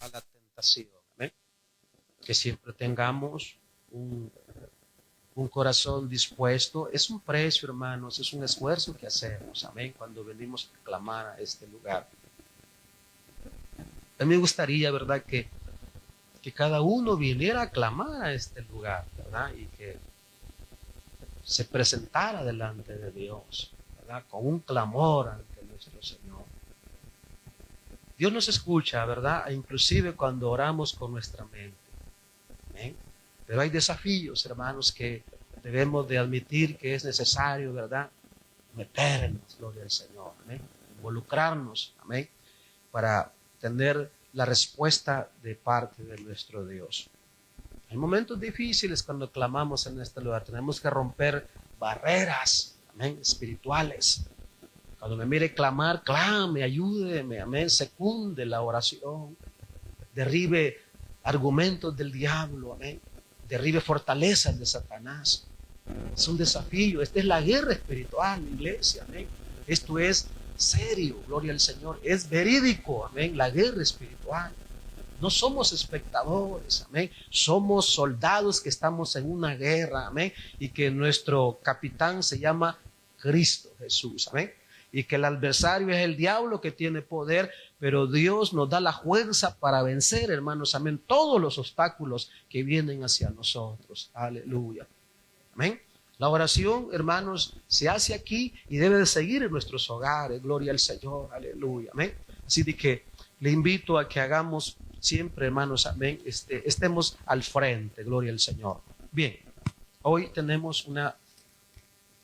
a la tentación. Amén. Que siempre tengamos un, un corazón dispuesto. Es un precio, hermanos, es un esfuerzo que hacemos. Amén. Cuando venimos a clamar a este lugar. A mí me gustaría, ¿verdad?, que cada uno viniera a clamar a este lugar, ¿verdad? Y que se presentara delante de Dios, ¿verdad? Con un clamor ante nuestro Señor. Dios nos escucha, ¿verdad? E inclusive cuando oramos con nuestra mente. ¿Amén? Pero hay desafíos, hermanos, que debemos de admitir que es necesario, ¿verdad? Meternos, gloria al Señor, ¿amén? Involucrarnos, ¿amén? Para tener la respuesta de parte de nuestro Dios. Hay momentos difíciles cuando clamamos en este lugar. Tenemos que romper barreras, amén, espirituales. Cuando me mire clamar, clame, ayúdeme, amén, secunde la oración. Derribe argumentos del diablo, amén. Derribe fortalezas de Satanás. Es un desafío. Esta es la guerra espiritual, iglesia, amén. Esto es serio, gloria al Señor. Es verídico, amén, la guerra espiritual. No somos espectadores, amén. Somos soldados que estamos en una guerra, amén. Y que nuestro capitán se llama Cristo Jesús, amén. Y que el adversario es el diablo que tiene poder, pero Dios nos da la fuerza para vencer, hermanos, amén, todos los obstáculos que vienen hacia nosotros. Aleluya. Amén. La oración, hermanos, se hace aquí y debe de seguir en nuestros hogares. Gloria al Señor. Aleluya. Amén. Así de que le invito a que hagamos siempre, hermanos, amén, estemos al frente. Gloria al Señor. Bien, hoy tenemos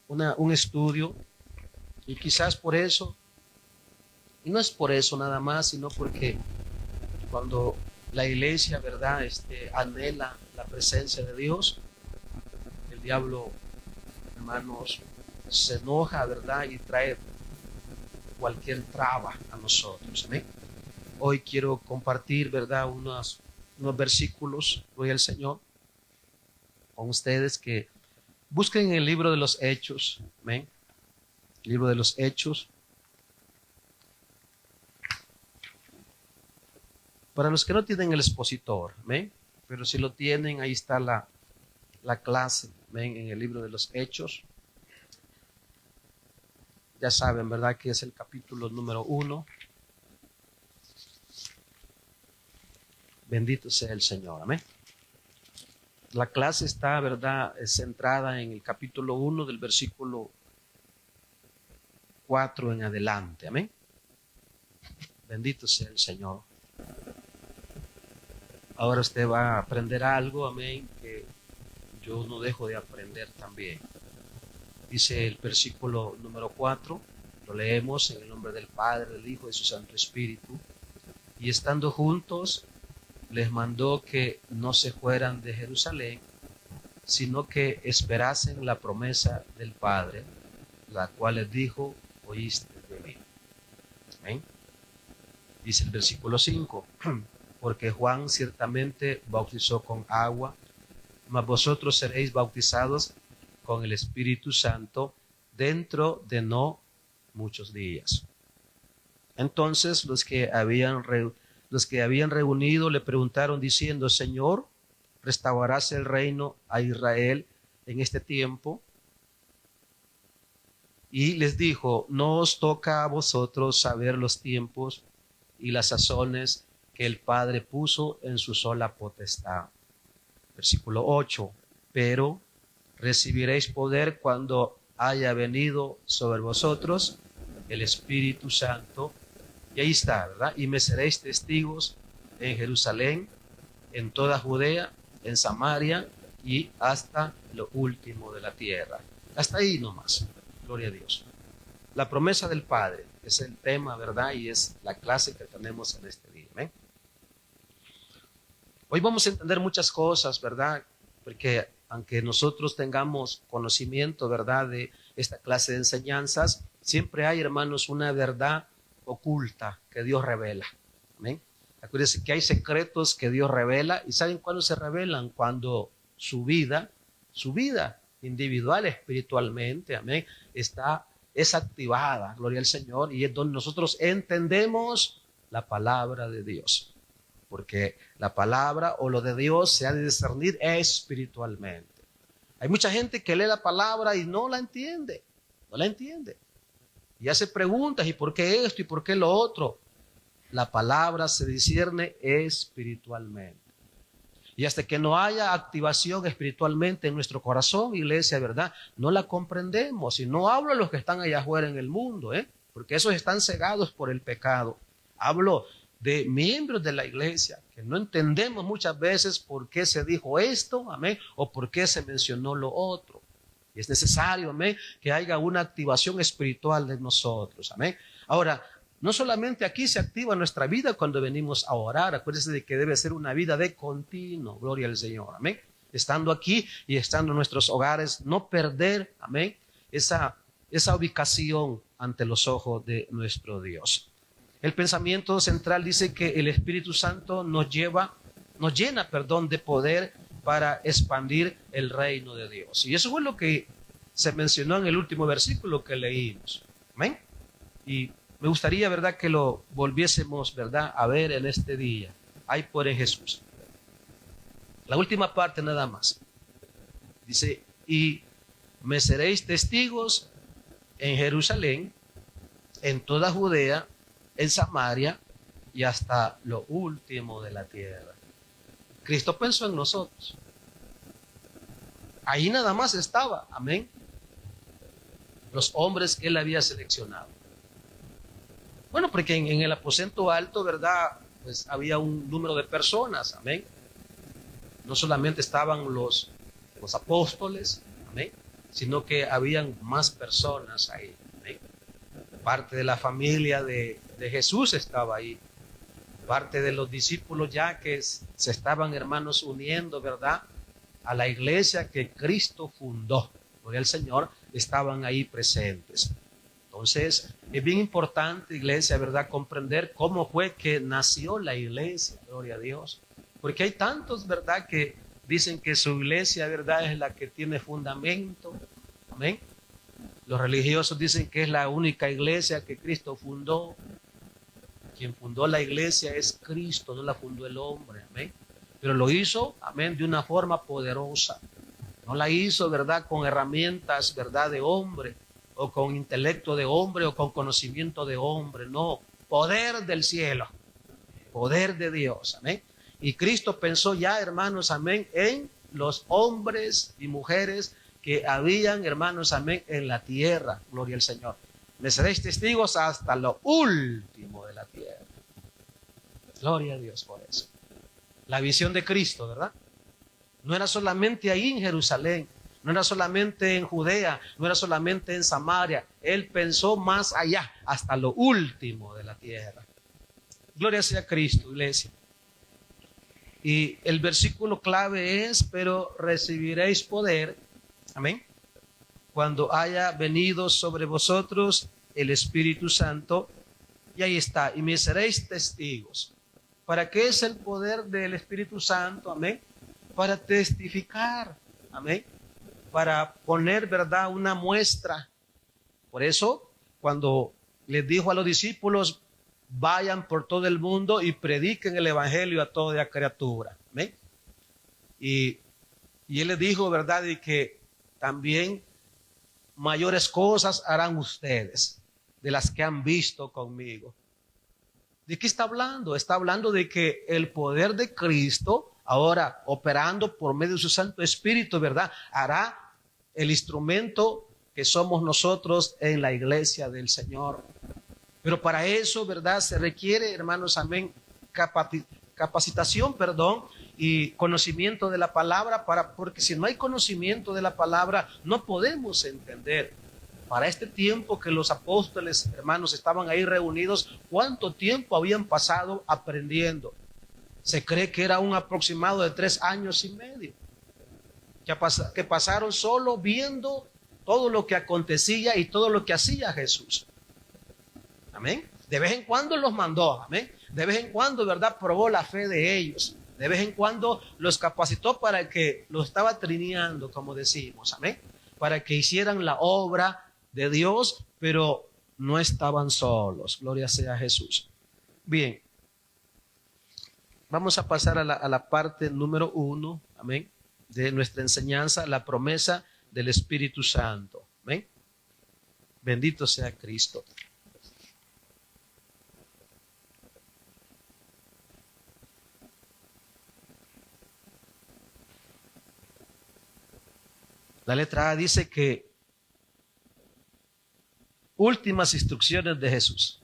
un estudio y quizás por eso, y no es por eso nada más, sino porque cuando la iglesia, ¿verdad?, anhela la presencia de Dios, el diablo, hermanos, se enoja, ¿verdad?, y trae cualquier traba a nosotros. Amén. Hoy quiero compartir, ¿verdad?, unos versículos, gloria al Señor, con ustedes, que busquen el libro de los Hechos. Amén. El libro de los Hechos. Para los que no tienen el expositor, amén, pero si lo tienen, ahí está la clase, amén, en el libro de los Hechos. Ya saben, ¿verdad?, que es el capítulo número 1. Bendito sea el Señor, amén. La clase está, ¿verdad?, centrada en el capítulo 1 del versículo 4 en adelante, amén. Bendito sea el Señor. Ahora usted va a aprender algo, amén, que yo no dejo de aprender también. Dice el versículo número 4, lo leemos en el nombre del Padre, del Hijo y de su Santo Espíritu. Y estando juntos, les mandó que no se fueran de Jerusalén, sino que esperasen la promesa del Padre, la cual les dijo: oíste de mí. Amén. Dice el versículo 5, porque Juan ciertamente bautizó con agua, mas vosotros seréis bautizados con el Espíritu Santo dentro de no muchos días. Entonces los que habían reunido le preguntaron diciendo: Señor, ¿restaurarás el reino a Israel en este tiempo? Y les dijo: no os toca a vosotros saber los tiempos y las sazones que el Padre puso en su sola potestad. Versículo 8, pero recibiréis poder cuando haya venido sobre vosotros el Espíritu Santo. Y ahí está, ¿verdad? Y me seréis testigos en Jerusalén, en toda Judea, en Samaria y hasta lo último de la tierra. Hasta ahí nomás. Gloria a Dios. La promesa del Padre es el tema, ¿verdad? Y es la clase que tenemos en este día. ¿eh? Hoy vamos a entender muchas cosas, ¿verdad? Porque aunque nosotros tengamos conocimiento, ¿verdad?, de esta clase de enseñanzas, siempre hay, hermanos, una verdad oculta que Dios revela. ¿Amén? Acuérdense que hay secretos que Dios revela. ¿Y saben cuándo se revelan? Cuando su vida individual, espiritualmente, amén, es activada, gloria al Señor, y es donde nosotros entendemos la palabra de Dios. porque la palabra o lo de Dios se ha de discernir espiritualmente. Hay mucha gente que lee la palabra y no la entiende, no la entiende. Y hace preguntas, ¿y por qué esto y por qué lo otro? La palabra se discierne espiritualmente. Y hasta que no haya activación espiritualmente en nuestro corazón, iglesia, ¿verdad? No la comprendemos. Y no hablo de los que están allá afuera en el mundo, porque esos están cegados por el pecado. Hablo de miembros de la iglesia que no entendemos muchas veces por qué se dijo esto, amén, o por qué se mencionó lo otro. Y es necesario, amén, que haya una activación espiritual de nosotros, amén. Ahora, no solamente aquí se activa nuestra vida cuando venimos a orar. Acuérdense de que debe ser una vida de continuo. Gloria al Señor. Amén. Estando aquí y estando en nuestros hogares, no perder, amén, esa ubicación ante los ojos de nuestro Dios. El pensamiento central dice que el Espíritu Santo nos llena, de poder para expandir el reino de Dios. Y eso fue lo que se mencionó en el último versículo que leímos. Amén. Y me gustaría, ¿verdad?, que lo volviésemos, ¿verdad?, a ver en este día. Hay por en Jesús. La última parte nada más. Dice, y me seréis testigos en Jerusalén, en toda Judea, en Samaria y hasta lo último de la tierra. Cristo pensó en nosotros. Ahí nada más estaba, amén, los hombres que él había seleccionado. Bueno, porque en el aposento alto, ¿verdad?, pues había un número de personas, amén. No solamente estaban los apóstoles, amén, sino que habían más personas ahí, amén. Parte de la familia de Jesús estaba ahí. Parte de los discípulos ya que se estaban, hermanos, uniendo, ¿verdad?, a la iglesia que Cristo fundó. Por el Señor, estaban ahí presentes. Entonces, es bien importante, iglesia, ¿verdad?, comprender cómo fue que nació la iglesia, gloria a Dios. Porque hay tantos, ¿verdad?, que dicen que su iglesia, ¿verdad?, es la que tiene fundamento. Amén. Los religiosos dicen que es la única iglesia que Cristo fundó. Quien fundó la iglesia es Cristo, no la fundó el hombre. Amén. Pero lo hizo, amén, de una forma poderosa. No la hizo, ¿verdad?, con herramientas, ¿verdad?, de hombre, o con intelecto de hombre, o con conocimiento de hombre. No, poder del cielo, poder de Dios, amén. Y Cristo pensó ya, hermanos, amén, en los hombres y mujeres que habían, hermanos, amén, en la tierra, gloria al Señor. Me seréis testigos hasta lo último de la tierra. Gloria a Dios por eso. La visión de Cristo, ¿verdad? No era solamente ahí en Jerusalén, no era solamente en Judea, no era solamente en Samaria. Él pensó más allá, hasta lo último de la tierra. Gloria sea a Cristo, iglesia. Y el versículo clave es, pero recibiréis poder, amén, cuando haya venido sobre vosotros el Espíritu Santo. Y ahí está, y me seréis testigos. ¿Para qué es el poder del Espíritu Santo? Amén. Para testificar, amén, para poner, ¿verdad?, una muestra. Por eso, cuando les dijo a los discípulos, vayan por todo el mundo y prediquen el evangelio a toda criatura, amén. Y él les dijo, ¿verdad?, de que también mayores cosas harán ustedes de las que han visto conmigo. ¿De qué está hablando? Está hablando de que el poder de Cristo, ahora operando por medio de su Santo Espíritu, ¿verdad?, hará el instrumento que somos nosotros en la iglesia del Señor. Pero para eso, ¿verdad?, se requiere, hermanos, amén, capacitación, y conocimiento de la palabra, porque si no hay conocimiento de la palabra, no podemos entender. Para este tiempo que los apóstoles, hermanos, estaban ahí reunidos, ¿cuánto tiempo habían pasado aprendiendo? Se cree que era un aproximado de 3 años y medio, que pasaron solo viendo todo lo que acontecía y todo lo que hacía Jesús. Amén. De vez en cuando los mandó, amén. De vez en cuando, ¿verdad?, probó la fe de ellos. De vez en cuando los capacitó para que los estaba trineando, como decimos, amén, para que hicieran la obra de Dios, pero no estaban solos. Gloria sea a Jesús. Bien. vamos a pasar a la parte número 1, amén, de nuestra enseñanza, la promesa del Espíritu Santo. Amén. Bendito sea Cristo. La letra A dice que últimas instrucciones de Jesús.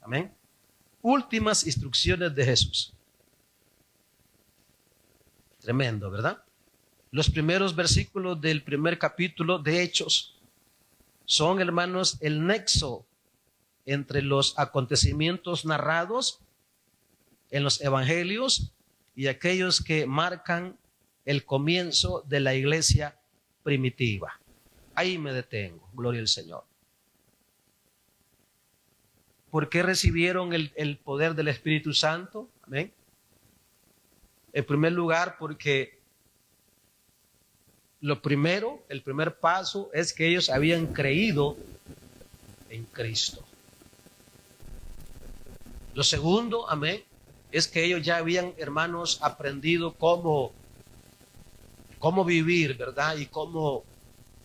Amén. Últimas instrucciones de Jesús. Tremendo, ¿verdad? Los primeros versículos del primer capítulo de Hechos son, hermanos, el nexo entre los acontecimientos narrados en los evangelios y aquellos que marcan el comienzo de la iglesia primitiva. Ahí me detengo, gloria al Señor. ¿Por qué recibieron el poder del Espíritu Santo? Amén. En primer lugar, porque lo primero, el primer paso es que ellos habían creído en Cristo. Lo segundo, amén, es que ellos ya habían, hermanos, aprendido cómo vivir, ¿verdad? Y cómo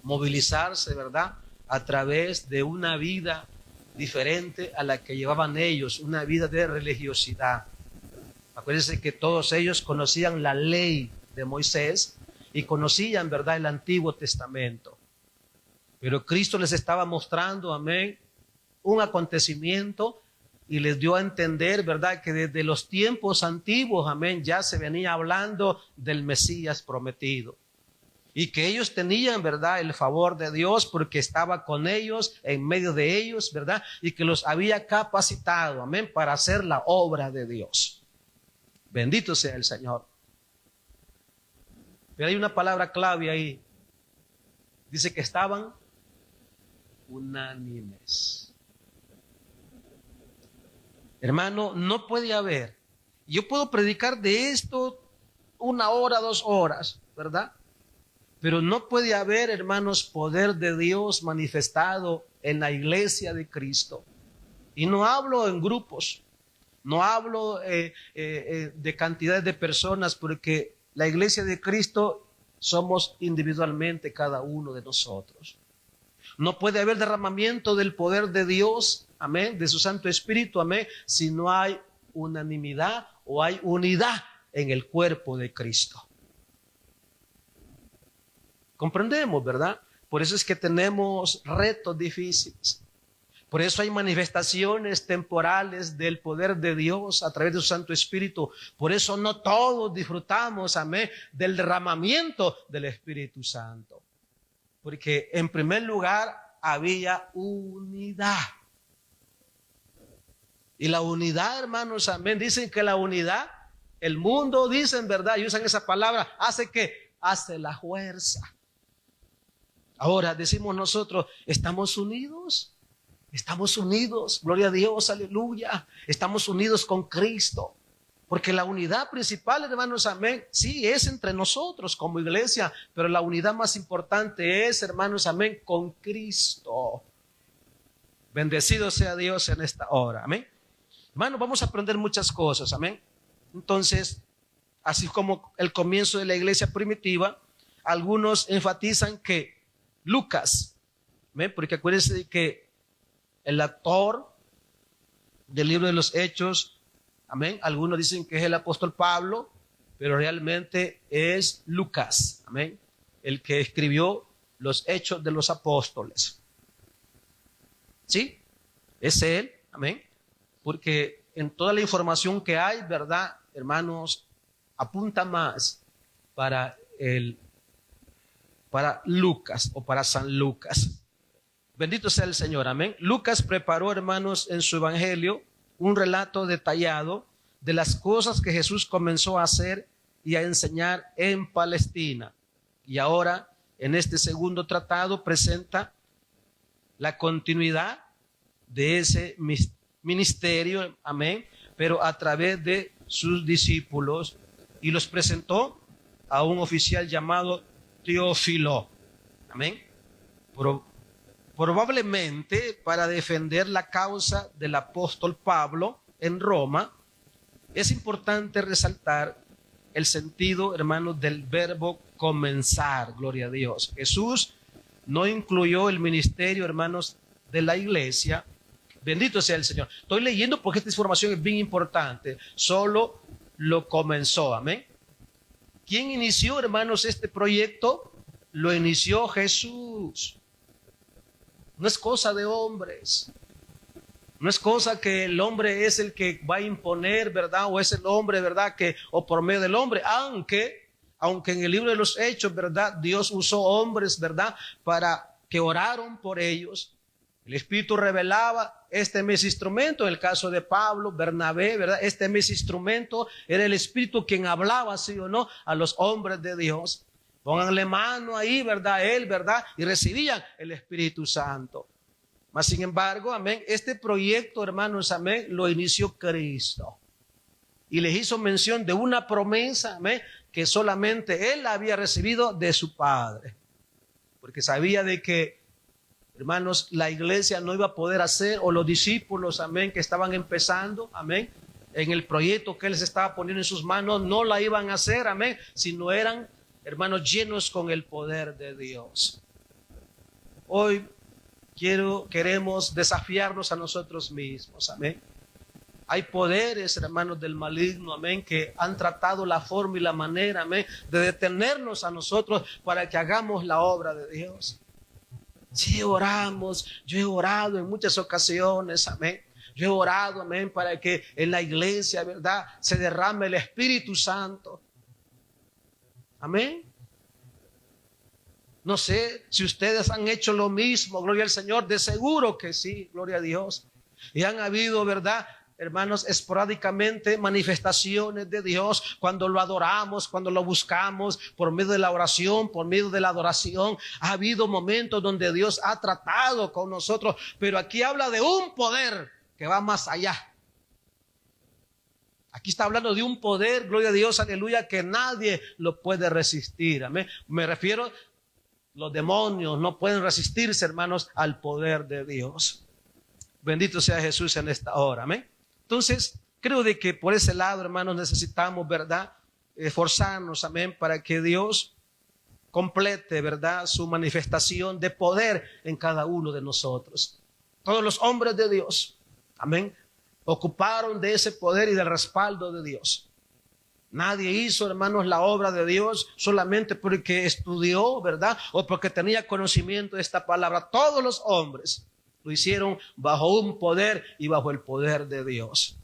movilizarse, ¿verdad? A través de una vida diferente a la que llevaban ellos, una vida de religiosidad. Acuérdense que todos ellos conocían la ley de Moisés y conocían, ¿verdad?, el Antiguo Testamento. Pero Cristo les estaba mostrando, amén, un acontecimiento y les dio a entender, ¿verdad?, que desde los tiempos antiguos, amén, ya se venía hablando del Mesías prometido. Y que ellos tenían, ¿verdad?, el favor de Dios porque estaba con ellos, en medio de ellos, ¿verdad?, y que los había capacitado, amén, para hacer la obra de Dios. Bendito sea el Señor. Pero hay una palabra clave ahí. Dice que estaban unánimes. Hermano, no puede haber. Yo puedo predicar de esto 1 hora, 2 horas, ¿verdad? Pero no puede haber, hermanos, poder de Dios manifestado en la iglesia de Cristo. Y no hablo en grupos, no hablo de cantidades de personas, porque la iglesia de Cristo somos individualmente cada uno de nosotros. No puede haber derramamiento del poder de Dios, amén, de su Santo Espíritu, amén, si no hay unanimidad o hay unidad en el cuerpo de Cristo. Comprendemos, ¿verdad? Por eso es que tenemos retos difíciles. Por eso hay manifestaciones temporales del poder de Dios a través de su Santo Espíritu. Por eso no todos disfrutamos, amén, del derramamiento del Espíritu Santo. Porque en primer lugar había unidad. Y la unidad, hermanos, amén, dicen que la unidad, el mundo dicen, ¿verdad? Y usan esa palabra, hace que hace la fuerza. Ahora decimos nosotros, ¿estamos unidos? Estamos unidos, gloria a Dios, aleluya. Estamos unidos con Cristo. Porque la unidad principal, hermanos, amén, sí, es entre nosotros como iglesia, pero la unidad más importante es, hermanos, amén, con Cristo. Bendecido sea Dios en esta hora, amén. Hermanos, vamos a aprender muchas cosas, amén. Entonces, así como el comienzo de la iglesia primitiva, algunos enfatizan que Lucas, ¿ven? Porque acuérdense de que el autor del libro de los Hechos, amén, algunos dicen que es el apóstol Pablo, pero realmente es Lucas, amén, el que escribió los Hechos de los Apóstoles. ¿Sí? Es él, amén, porque en toda la información que hay, ¿verdad, hermanos? Apunta más para Lucas o para San Lucas. Bendito sea el Señor, amén. Lucas preparó, hermanos, en su evangelio un relato detallado de las cosas que Jesús comenzó a hacer y a enseñar en Palestina. Y ahora, en este segundo tratado, presenta la continuidad de ese ministerio, amén, pero a través de sus discípulos, y los presentó a un oficial llamado Teófilo, amén. Probablemente para defender la causa del apóstol Pablo en Roma, Es importante resaltar el sentido, hermanos, del verbo comenzar, gloria a Dios. Jesús no incluyó el ministerio, hermanos, de la iglesia. Bendito sea el Señor. Estoy leyendo porque esta información es bien importante. Solo lo comenzó, amén. ¿Quién inició, hermanos, este proyecto? Lo inició Jesús. No es cosa de hombres. No es cosa que el hombre es el que va a imponer, ¿verdad? O es el hombre, ¿verdad? O por medio del hombre. Aunque en el libro de los Hechos, ¿verdad? Dios usó hombres, ¿verdad? Para que oraron por ellos. El Espíritu revelaba, este es mi instrumento. En el caso de Pablo, Bernabé, ¿verdad? Este es mi instrumento. Era el Espíritu quien hablaba, sí o no, a los hombres de Dios. Pónganle mano ahí, ¿verdad? Él, ¿verdad? Y recibían el Espíritu Santo. Mas, sin embargo, amén, este proyecto, hermanos, amén, lo inició Cristo. Y les hizo mención de una promesa, amén, que solamente Él había recibido de su Padre. Porque sabía de que, hermanos, la iglesia no iba a poder hacer, o los discípulos, amén, que estaban empezando, amén, en el proyecto que Él les estaba poniendo en sus manos, no la iban a hacer, amén, si no eran, hermanos, llenos con el poder de Dios. Hoy queremos desafiarnos a nosotros mismos, amén. Hay poderes, hermanos, del maligno, amén, que han tratado la forma y la manera, amén, de detenernos a nosotros para que hagamos la obra de Dios. Sí, oramos, yo he orado en muchas ocasiones, amén. Yo he orado, amén, para que en la iglesia, ¿verdad?, se derrame el Espíritu Santo. Amén. No sé si ustedes han hecho lo mismo, gloria al Señor, de seguro que sí, gloria a Dios. Y han habido, ¿verdad?, hermanos, esporádicamente manifestaciones de Dios cuando lo adoramos, cuando lo buscamos por medio de la oración, por medio de la adoración. Ha habido momentos donde Dios ha tratado con nosotros, pero aquí habla de un poder que va más allá. Aquí está hablando de un poder, gloria a Dios, aleluya, que nadie lo puede resistir. Amén. Me refiero, los demonios no pueden resistirse, hermanos, al poder de Dios. Bendito sea Jesús en esta hora. Amén. Entonces, creo de que por ese lado, hermanos, necesitamos, ¿verdad?, esforzarnos, amén, para que Dios complete, ¿verdad?, su manifestación de poder en cada uno de nosotros. Todos los hombres de Dios, amén, ocuparon de ese poder y del respaldo de Dios. Nadie hizo, hermanos, la obra de Dios solamente porque estudió, ¿verdad?, o porque tenía conocimiento de esta palabra. Todos los hombres lo hicieron bajo un poder y bajo el poder de Dios.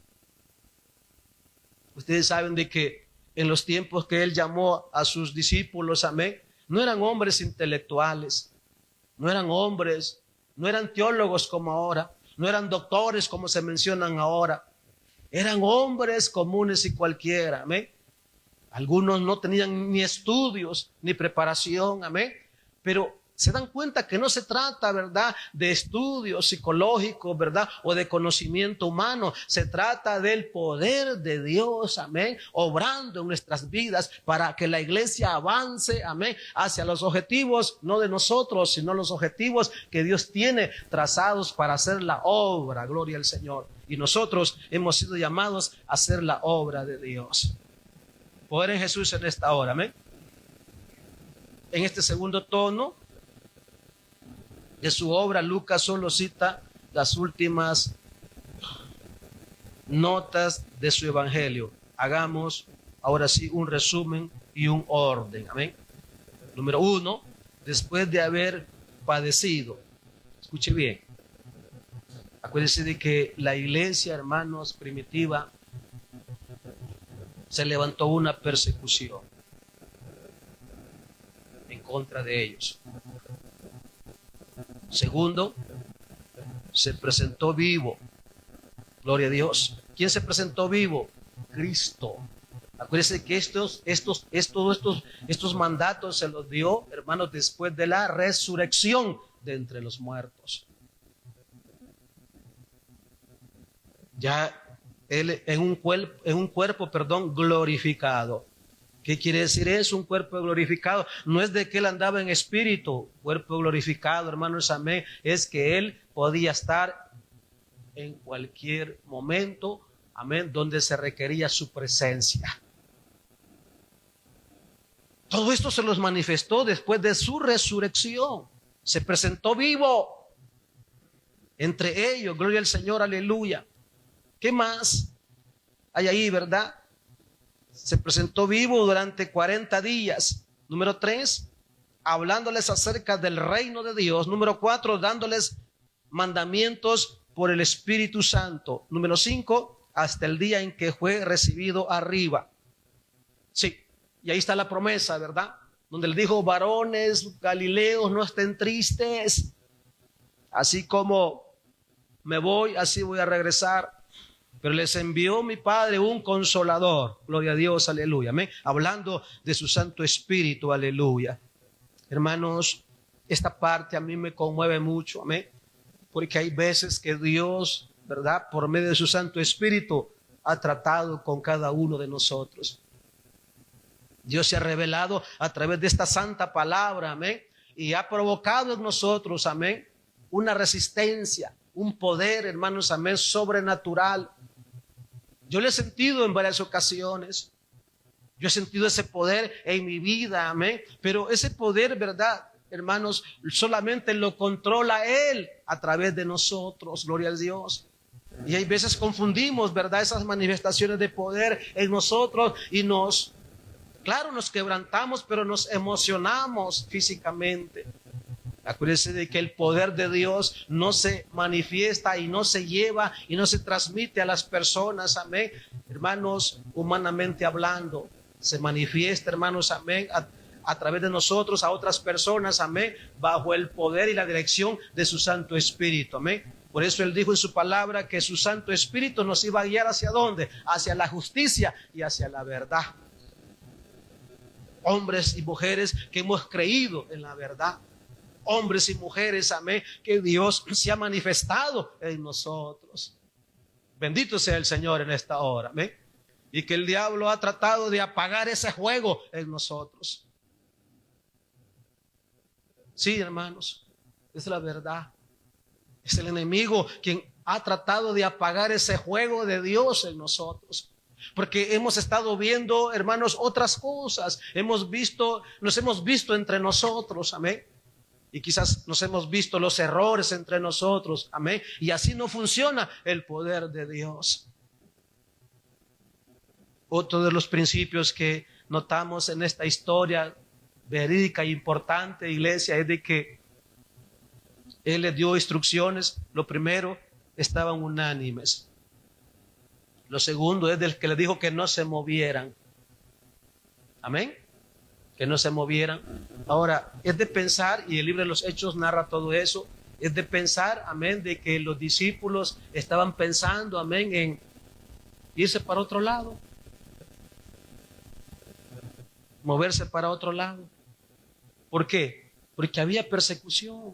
Ustedes saben de que en los tiempos que Él llamó a sus discípulos, amén, no eran hombres intelectuales, no eran hombres, no eran teólogos como ahora, no eran doctores como se mencionan ahora. Eran hombres comunes y cualquiera, amén. Algunos no tenían ni estudios ni preparación, amén. Pero se dan cuenta que no se trata, ¿verdad?, de estudios psicológicos, ¿verdad?, o de conocimiento humano. Se trata del poder de Dios, amén, obrando en nuestras vidas para que la iglesia avance, amén, hacia los objetivos, no de nosotros, sino los objetivos que Dios tiene trazados para hacer la obra, gloria al Señor. Y nosotros hemos sido llamados a hacer la obra de Dios. Poder en Jesús en esta hora, amén. En este segundo tono de su obra, Lucas solo cita las últimas notas de su evangelio. Hagamos ahora sí un resumen y un orden. Amén. Número 1, después de haber padecido. Escuche bien. Acuérdense de que la iglesia, hermanos, primitiva, se levantó una persecución en contra de ellos. Segundo, se presentó vivo. Gloria a Dios. ¿Quién se presentó vivo? Cristo. Acuérdense que estos mandatos se los dio, hermanos, después de la resurrección de entre los muertos. Ya él en un cuerpo, glorificado. ¿Qué quiere decir eso? Un cuerpo glorificado. No es de que él andaba en espíritu. Cuerpo glorificado, hermanos, amén, es que él podía estar en cualquier momento amén, donde se requería su presencia. Todo esto se los manifestó después de su resurrección. Se presentó vivo entre ellos. Gloria al Señor, aleluya. ¿Qué más hay ahí, verdad? Se presentó vivo durante 40 días. Número 3, hablándoles acerca del reino de Dios. Número 4, dándoles mandamientos por el Espíritu Santo. Número 5, hasta el día en que fue recibido arriba. Sí, y ahí está la promesa, ¿verdad? Donde él dijo: varones galileos, no estén tristes. Así como me voy, así voy a regresar. Pero les envió mi Padre un consolador. Gloria a Dios, aleluya. Amén. Hablando de su Santo Espíritu, aleluya. Hermanos, esta parte a mí me conmueve mucho, amén. Porque hay veces que Dios, ¿verdad?, por medio de su Santo Espíritu, ha tratado con cada uno de nosotros. Dios se ha revelado a través de esta santa palabra, amén, y ha provocado en nosotros, amén, una resistencia, un poder, hermanos, amén, sobrenatural. Yo lo he sentido en varias ocasiones. Yo he sentido ese poder en mi vida, amén. Pero ese poder, ¿verdad, hermanos? Solamente lo controla Él a través de nosotros, gloria a Dios. Y hay veces confundimos, ¿verdad?, esas manifestaciones de poder en nosotros y nos quebrantamos, pero nos emocionamos físicamente. Acuérdense de que el poder de Dios no se manifiesta y no se lleva y no se transmite a las personas, amén, hermanos, humanamente hablando. Se manifiesta, hermanos, amén, a través de nosotros a otras personas, amén, bajo el poder y la dirección de su Santo Espíritu, amén. Por eso Él dijo en su palabra que su Santo Espíritu nos iba a guiar ¿hacia dónde? Hacia la justicia y hacia la verdad. Hombres y mujeres que hemos creído en la verdad. Hombres y mujeres, amén, que Dios se ha manifestado en nosotros. Bendito sea el Señor en esta hora, amén. Y que el diablo ha tratado de apagar ese fuego en nosotros. Sí, hermanos, es la verdad. Es el enemigo quien ha tratado de apagar ese fuego de Dios en nosotros. Porque hemos estado viendo, hermanos, otras cosas. Nos hemos visto entre nosotros, amén. Y quizás nos hemos visto los errores entre nosotros, amén. Y así no funciona el poder de Dios. Otro de los principios que notamos en esta historia verídica e importante, iglesia, es de que Él les dio instrucciones. Lo primero, estaban unánimes. Lo segundo es del que les dijo que no se movieran. Amén. Que no se movieran. Ahora, es de pensar, y el libro de los Hechos narra todo eso, es de pensar, amén, de que los discípulos estaban pensando, amén, en irse para otro lado, moverse para otro lado. ¿Por qué? Porque había persecución.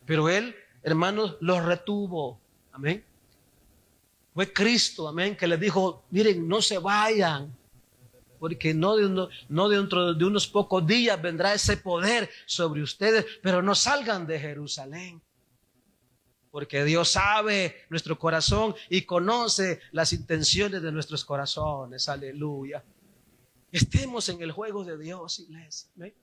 Pero Él, hermanos, los retuvo, amén. Fue Cristo, amén, que les dijo: miren, no se vayan, porque no dentro de unos pocos días vendrá ese poder sobre ustedes, pero no salgan de Jerusalén. Porque Dios sabe nuestro corazón y conoce las intenciones de nuestros corazones. Aleluya. Estemos en el juego de Dios, iglesia. ¿Amén?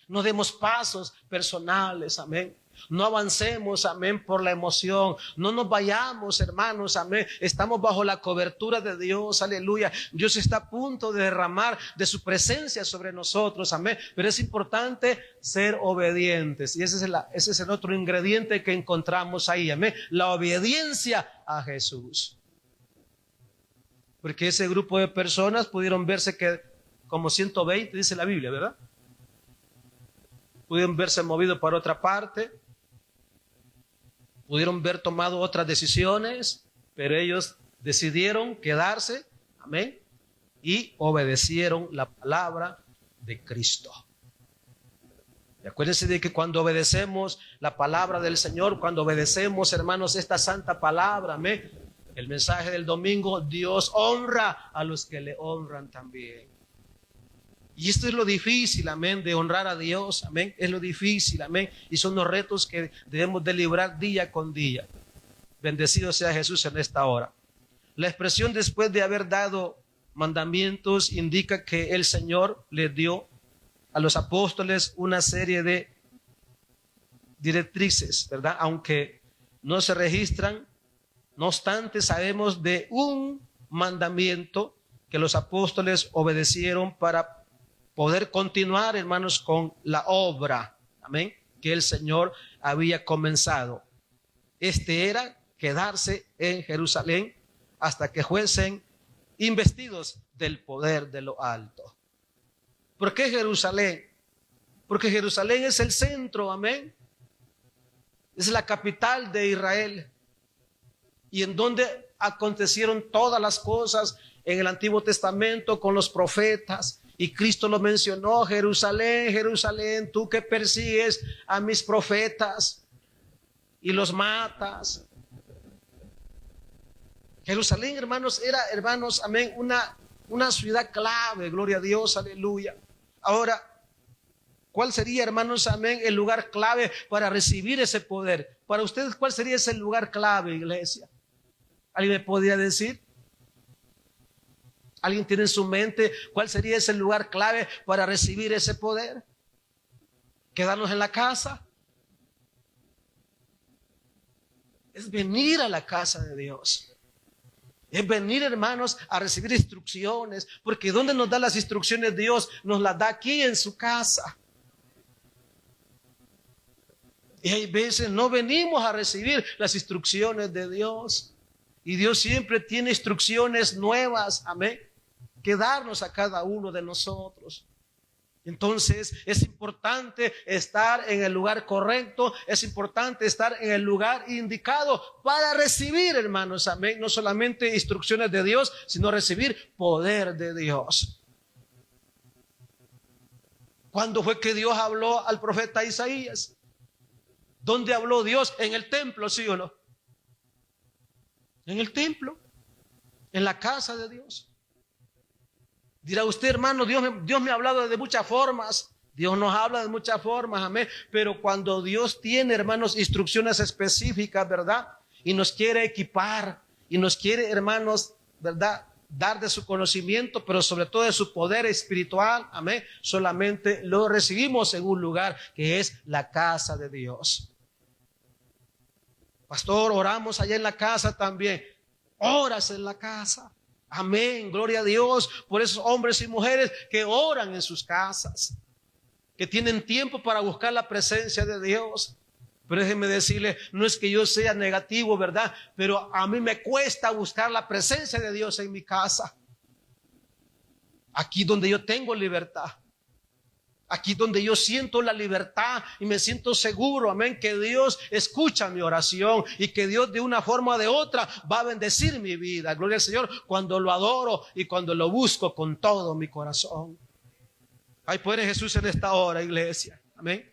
No demos pasos personales, amén. No avancemos, amén, por la emoción. No nos vayamos, hermanos, amén. Estamos bajo la cobertura de Dios, aleluya. Dios está a punto de derramar de su presencia sobre nosotros, amén. Pero es importante ser obedientes. Y ese es el otro ingrediente que encontramos ahí, amén. La obediencia a Jesús. Porque ese grupo de personas pudieron verse que como 120, dice la Biblia, ¿verdad? Pudieron verse movidos para otra parte, pudieron ver tomado otras decisiones, pero ellos decidieron quedarse, amén, y obedecieron la palabra de Cristo. Y acuérdense de que cuando obedecemos la palabra del Señor, cuando obedecemos, hermanos, esta santa palabra, amén, el mensaje del domingo, Dios honra a los que le honran también. Y esto es lo difícil, amén, de honrar a Dios, amén, es lo difícil, amén, y son los retos que debemos de librar día con día. Bendecido sea Jesús en esta hora. La expresión después de haber dado mandamientos indica que el Señor le dio a los apóstoles una serie de directrices, ¿verdad? Aunque no se registran, no obstante sabemos de un mandamiento que los apóstoles obedecieron para poder continuar, hermanos, con la obra, amén, que el Señor había comenzado. Este era quedarse en Jerusalén hasta que fuesen investidos del poder de lo alto. ¿Por qué Jerusalén? Porque Jerusalén es el centro, amén. Es la capital de Israel y en donde acontecieron todas las cosas en el Antiguo Testamento con los profetas. Y Cristo lo mencionó: Jerusalén, Jerusalén, tú que persigues a mis profetas y los matas. Jerusalén, hermanos, era, hermanos, amén, una ciudad clave, gloria a Dios, aleluya. Ahora, ¿cuál sería, hermanos, amén, el lugar clave para recibir ese poder? Para ustedes, ¿cuál sería ese lugar clave, iglesia? ¿Alguien me podría decir? ¿Alguien tiene en su mente cuál sería ese lugar clave para recibir ese poder? ¿Quedarnos en la casa? Es venir a la casa de Dios. Es venir, hermanos, a recibir instrucciones, porque ¿dónde nos da las instrucciones Dios? Nos las da aquí en su casa. Y hay veces no venimos a recibir las instrucciones de Dios. Y Dios siempre tiene instrucciones nuevas, amén, que darnos a cada uno de nosotros. Entonces es importante estar en el lugar correcto, es importante estar en el lugar indicado para recibir, hermanos, amén, no solamente instrucciones de Dios, sino recibir poder de Dios. ¿Cuándo fue que Dios habló al profeta Isaías? ¿Dónde habló Dios? En el templo, ¿sí o no? En el templo, en la casa de Dios. Dirá usted, hermano, Dios me ha hablado de muchas formas. Dios nos habla de muchas formas, amén. Pero cuando Dios tiene, hermanos, instrucciones específicas, ¿verdad? Y nos quiere equipar, y nos quiere, hermanos, ¿verdad?, dar de su conocimiento, pero sobre todo de su poder espiritual, amén. Solamente lo recibimos en un lugar que es la casa de Dios. Pastor, oramos allá en la casa también. Oras en la casa. Amén, gloria a Dios por esos hombres y mujeres que oran en sus casas, que tienen tiempo para buscar la presencia de Dios. Pero déjenme decirle, no es que yo sea negativo, ¿verdad? Pero a mí me cuesta buscar la presencia de Dios en mi casa. Aquí donde yo tengo libertad. Aquí donde yo siento la libertad y me siento seguro, amén, que Dios escucha mi oración y que Dios de una forma o de otra va a bendecir mi vida. Gloria al Señor, cuando lo adoro y cuando lo busco con todo mi corazón. Hay poder en Jesús en esta hora, iglesia. Amén.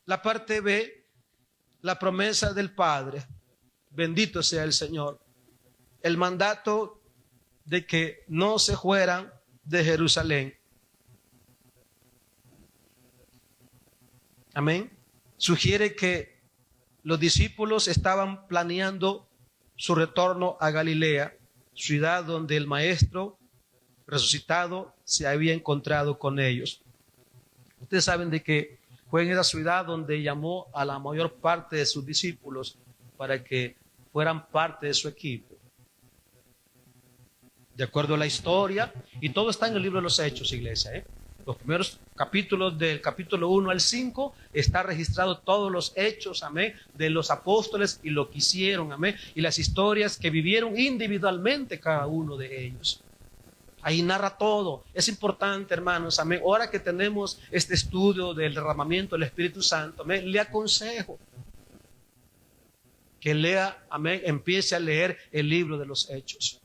La parte B, la promesa del Padre. Bendito sea el Señor. El mandato de que no se fueran de Jerusalén. Amén. Sugiere que los discípulos estaban planeando su retorno a Galilea, ciudad donde el Maestro resucitado se había encontrado con ellos. Ustedes saben de que fue en esa ciudad donde llamó a la mayor parte de sus discípulos para que fueran parte de su equipo. De acuerdo a la historia, y todo está en el libro de los Hechos, iglesia, Los primeros capítulos, del capítulo 1 al 5, está registrado todos los hechos, amén, de los apóstoles y lo que hicieron, amén, y las historias que vivieron individualmente cada uno de ellos. Ahí narra todo. Es importante, hermanos, amén. Ahora que tenemos este estudio del derramamiento del Espíritu Santo, amén, le aconsejo que lea, amén, empiece a leer el libro de los Hechos.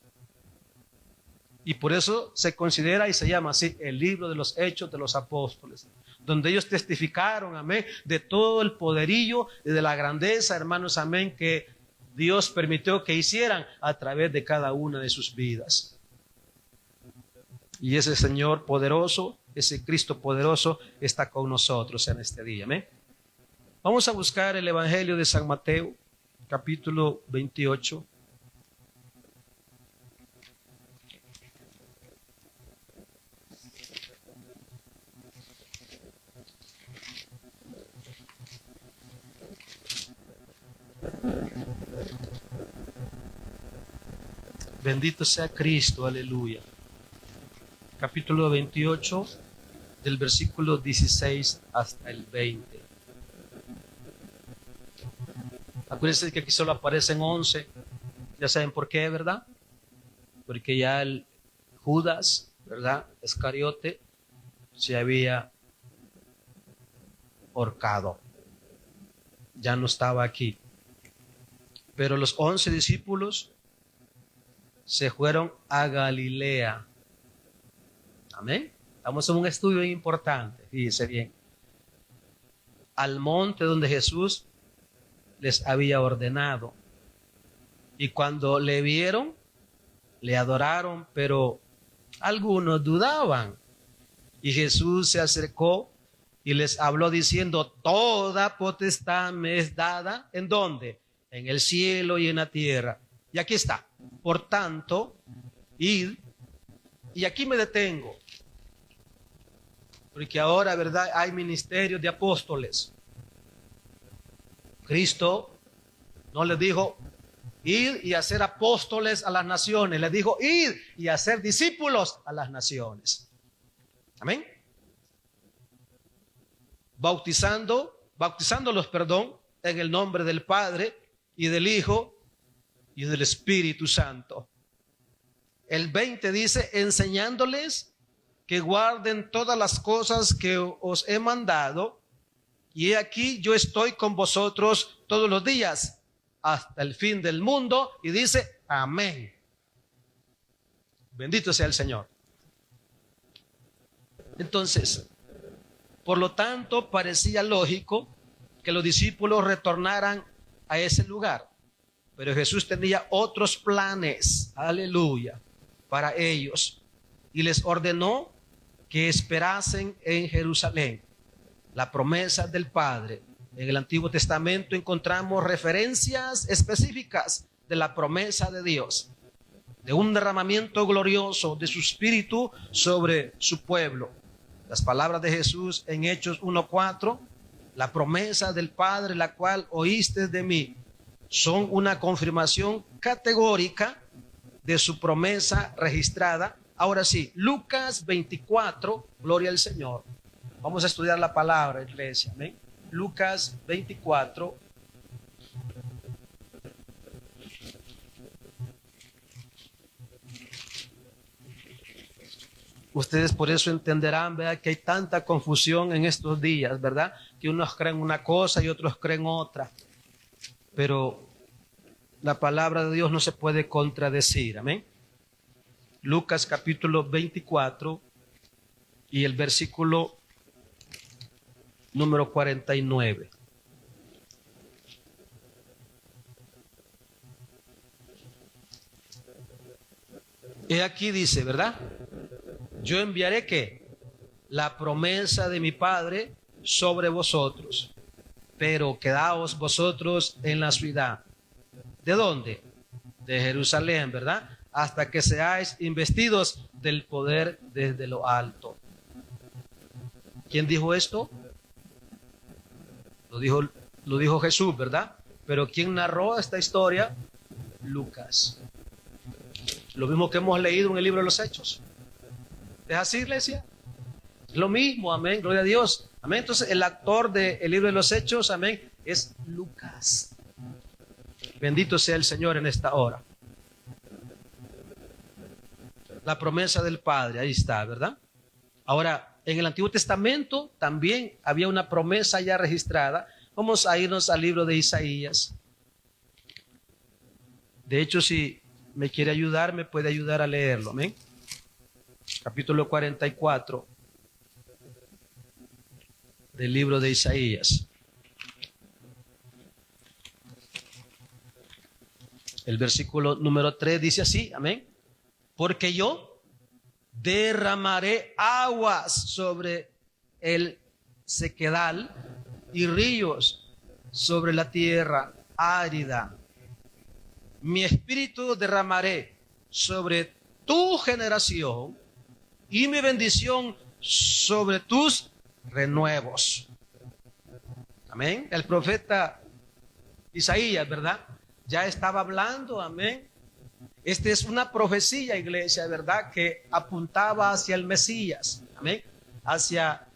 Y por eso se considera y se llama así el libro de los Hechos de los Apóstoles, donde ellos testificaron, amén, de todo el poderío y de la grandeza, hermanos, amén, que Dios permitió que hicieran a través de cada una de sus vidas. Y ese Señor poderoso, ese Cristo poderoso está con nosotros en este día, amén. Vamos a buscar el Evangelio de San Mateo, capítulo 28. Bendito sea Cristo, aleluya. Capítulo 28, del versículo 16 hasta el 20. Acuérdense que aquí solo aparecen 11. Ya saben por qué, ¿verdad? Porque ya el Judas, ¿verdad?, Iscariote, se había ahorcado. Ya no estaba aquí. Pero los 11 discípulos se fueron a Galilea. Amén. Estamos en un estudio importante, fíjense bien. Al monte donde Jesús les había ordenado. Y cuando le vieron, le adoraron, pero algunos dudaban. Y Jesús se acercó y les habló diciendo: toda potestad me es dada, ¿en dónde? En el cielo y en la tierra. Y aquí está. Por tanto, id, y aquí me detengo. Porque ahora, ¿verdad?, hay ministerios de apóstoles. Cristo no les dijo: id y hacer apóstoles a las naciones. Les dijo: id y hacer discípulos a las naciones. Amén. Bautizándolos, en el nombre del Padre y del Hijo y del Espíritu Santo. El 20 dice: enseñándoles que guarden todas las cosas que os he mandado, y he aquí yo estoy con vosotros todos los días hasta el fin del mundo. Y dice: amén. Bendito sea el Señor. Entonces, por lo tanto, parecía lógico que los discípulos retornaran a ese lugar. Pero Jesús tenía otros planes, aleluya, para ellos. Y les ordenó que esperasen en Jerusalén la promesa del Padre. En el Antiguo Testamento encontramos referencias específicas de la promesa de Dios, de un derramamiento glorioso de su Espíritu sobre su pueblo. Las palabras de Jesús en Hechos 1:4, la promesa del Padre, la cual oíste de mí, son una confirmación categórica de su promesa registrada. Ahora sí, Lucas 24, gloria al Señor. Vamos a estudiar la palabra, iglesia. ¿Amén? Lucas 24. Ustedes por eso entenderán, ¿verdad?, que hay tanta confusión en estos días, ¿verdad? Que unos creen una cosa y otros creen otra. Pero la palabra de Dios no se puede contradecir. Amén. Lucas capítulo 24 y el versículo número 49. Y aquí dice, ¿verdad? Yo enviaré ¿qué? La promesa de mi Padre sobre vosotros, pero quedaos vosotros en la ciudad. ¿De dónde? De Jerusalén, ¿verdad? Hasta que seáis investidos del poder desde lo alto. ¿Quién dijo esto? Lo dijo Jesús, ¿verdad? Pero ¿quién narró esta historia? Lucas. Lo mismo que hemos leído en el libro de los Hechos. ¿Es así, iglesia? Lo mismo, amén, gloria a Dios. Amén. Entonces el actor del libro de los Hechos, amén, es Lucas. Bendito sea el Señor en esta hora. La promesa del Padre, ahí está, ¿verdad? Ahora, en el Antiguo Testamento también había una promesa ya registrada. Vamos a irnos al libro de Isaías. De hecho, si me quiere ayudar, me puede ayudar a leerlo, amén. Capítulo 44 del libro de Isaías. El versículo número 3 dice así, amén. Porque yo derramaré aguas sobre el sequedal y ríos sobre la tierra árida. Mi espíritu derramaré sobre tu generación y mi bendición sobre tus renuevos. Amén. El profeta Isaías, ¿verdad?, ya estaba hablando, amén, Esta es una profecía, iglesia, ¿verdad?, que apuntaba hacia el Mesías, amén, hacia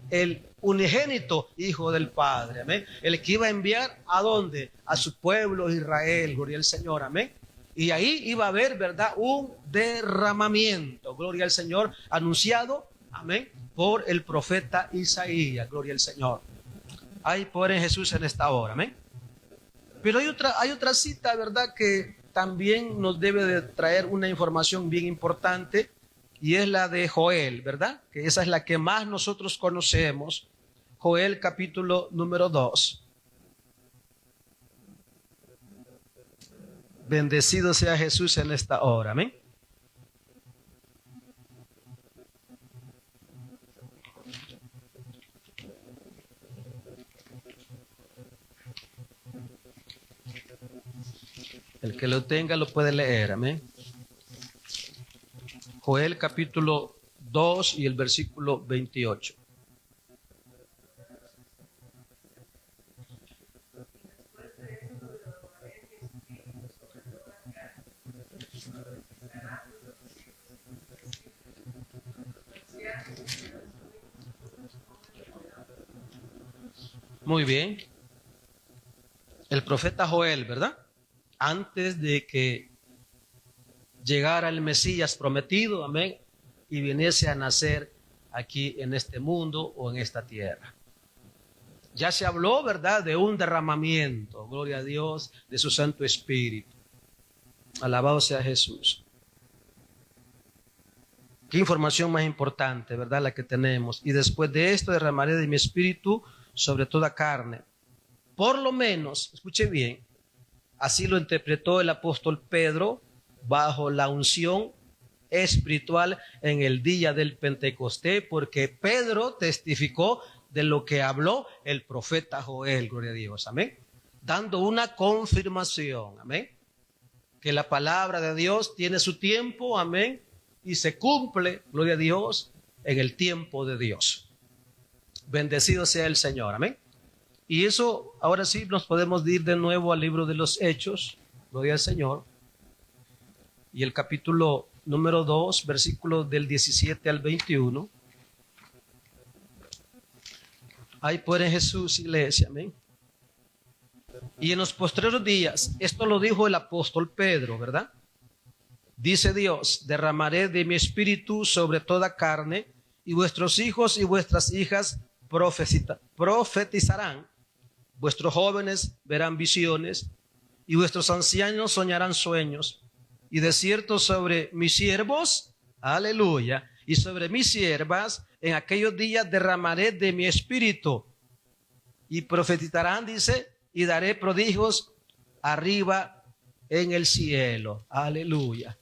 el unigénito Hijo del Padre, amén, el que iba a enviar ¿a dónde? A su pueblo Israel, gloria al Señor, amén. Y ahí iba a haber, ¿verdad?, un derramamiento, gloria al Señor, anunciado, amén, por el profeta Isaías, gloria al Señor. Hay poder en Jesús en esta hora, amén. Pero hay otra cita, ¿verdad?, que también nos debe de traer una información bien importante, y es la de Joel, ¿verdad?, que esa es la que más nosotros conocemos. Joel capítulo número 2. Bendecido sea Jesús en esta hora, amén. El que lo tenga lo puede leer, amén. Joel capítulo 2 y el versículo 28. Muy bien. El profeta Joel, ¿verdad?, antes de que llegara el Mesías prometido, amén, y viniese a nacer aquí en este mundo o en esta tierra. Ya se habló, ¿verdad?, de un derramamiento, gloria a Dios, de su Santo Espíritu. Alabado sea Jesús. Qué información más importante, ¿verdad?, la que tenemos. Y después de esto derramaré de mi espíritu sobre toda carne. Por lo menos, escuche bien, así lo interpretó el apóstol Pedro bajo la unción espiritual en el día del Pentecostés, porque Pedro testificó de lo que habló el profeta Joel, gloria a Dios, amén, dando una confirmación, amén, que la palabra de Dios tiene su tiempo, amén, y se cumple, gloria a Dios, en el tiempo de Dios. Bendecido sea el Señor, amén. Y eso, ahora sí, nos podemos ir de nuevo al libro de los Hechos, gloria al Señor, y el capítulo número 2, versículos del 17 al 21. Hay poder en Jesús, iglesia, amén. Y en los postreros días, esto lo dijo el apóstol Pedro, ¿verdad? Dice Dios: derramaré de mi espíritu sobre toda carne, y vuestros hijos y vuestras hijas profetizarán, vuestros jóvenes verán visiones, y vuestros ancianos soñarán sueños. Y de cierto sobre mis siervos, aleluya, y sobre mis siervas, en aquellos días derramaré de mi espíritu, y profetizarán, dice, y daré prodigios arriba en el cielo, aleluya,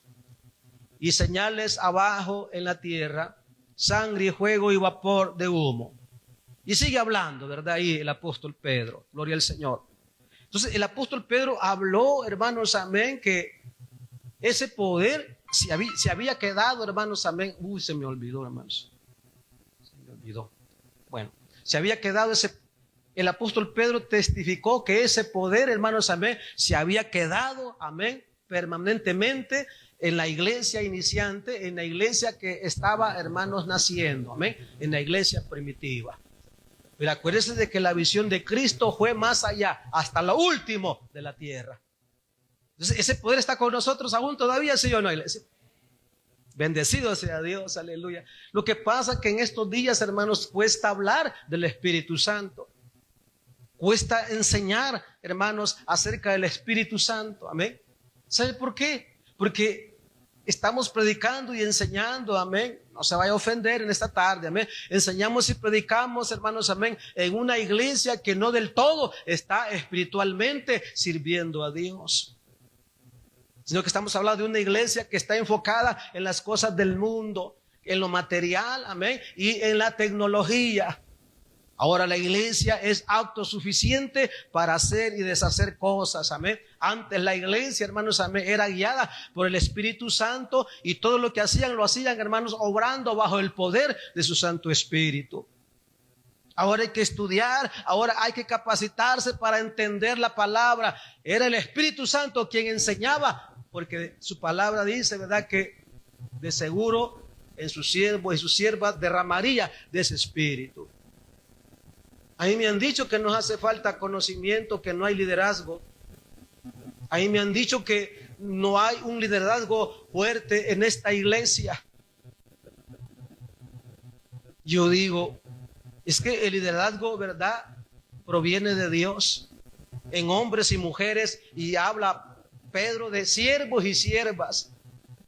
y señales abajo en la tierra, sangre y fuego y vapor de humo. Y sigue hablando, ¿verdad?, ahí el apóstol Pedro, gloria al Señor. Entonces el apóstol Pedro habló, hermanos, amén, que ese poder se había quedado, hermanos, amén. Se me olvidó, hermanos. Se me olvidó. Bueno, se había quedado el apóstol Pedro testificó que ese poder, hermanos, amén, se había quedado, amén, permanentemente en la iglesia iniciante, en la iglesia que estaba, hermanos, naciendo, amén, en la iglesia primitiva. Pero acuérdense de que la visión de Cristo fue más allá, hasta lo último de la tierra. Entonces, ese poder está con nosotros aún todavía, ¿sí o no, iglesia? Bendecido sea Dios, aleluya. Lo que pasa es que en estos días, hermanos, cuesta hablar del Espíritu Santo. Cuesta enseñar, hermanos, acerca del Espíritu Santo, amén. ¿Sabe por qué? Porque estamos predicando y enseñando, amén. No se vaya a ofender en esta tarde, amén. Enseñamos y predicamos, hermanos, amén, en una iglesia que no del todo está espiritualmente sirviendo a Dios, sino que estamos hablando de una iglesia que está enfocada en las cosas del mundo, en lo material, amén, y en la tecnología. Ahora la iglesia es autosuficiente para hacer y deshacer cosas, amén. Antes la iglesia, hermanos, amén, era guiada por el Espíritu Santo, y todo lo que hacían, lo hacían, hermanos, obrando bajo el poder de su Santo Espíritu. Ahora hay que estudiar, ahora hay que capacitarse para entender la palabra. Era el Espíritu Santo quien enseñaba porque su palabra dice, ¿verdad?, que de seguro en sus siervos y sus siervas derramaría de ese espíritu. A mí me han dicho que nos hace falta conocimiento, que no hay liderazgo. A mí me han dicho que no hay un liderazgo fuerte en esta iglesia. Yo digo, es que el liderazgo, ¿verdad?, proviene de Dios en hombres y mujeres, y habla Pedro de siervos y siervas,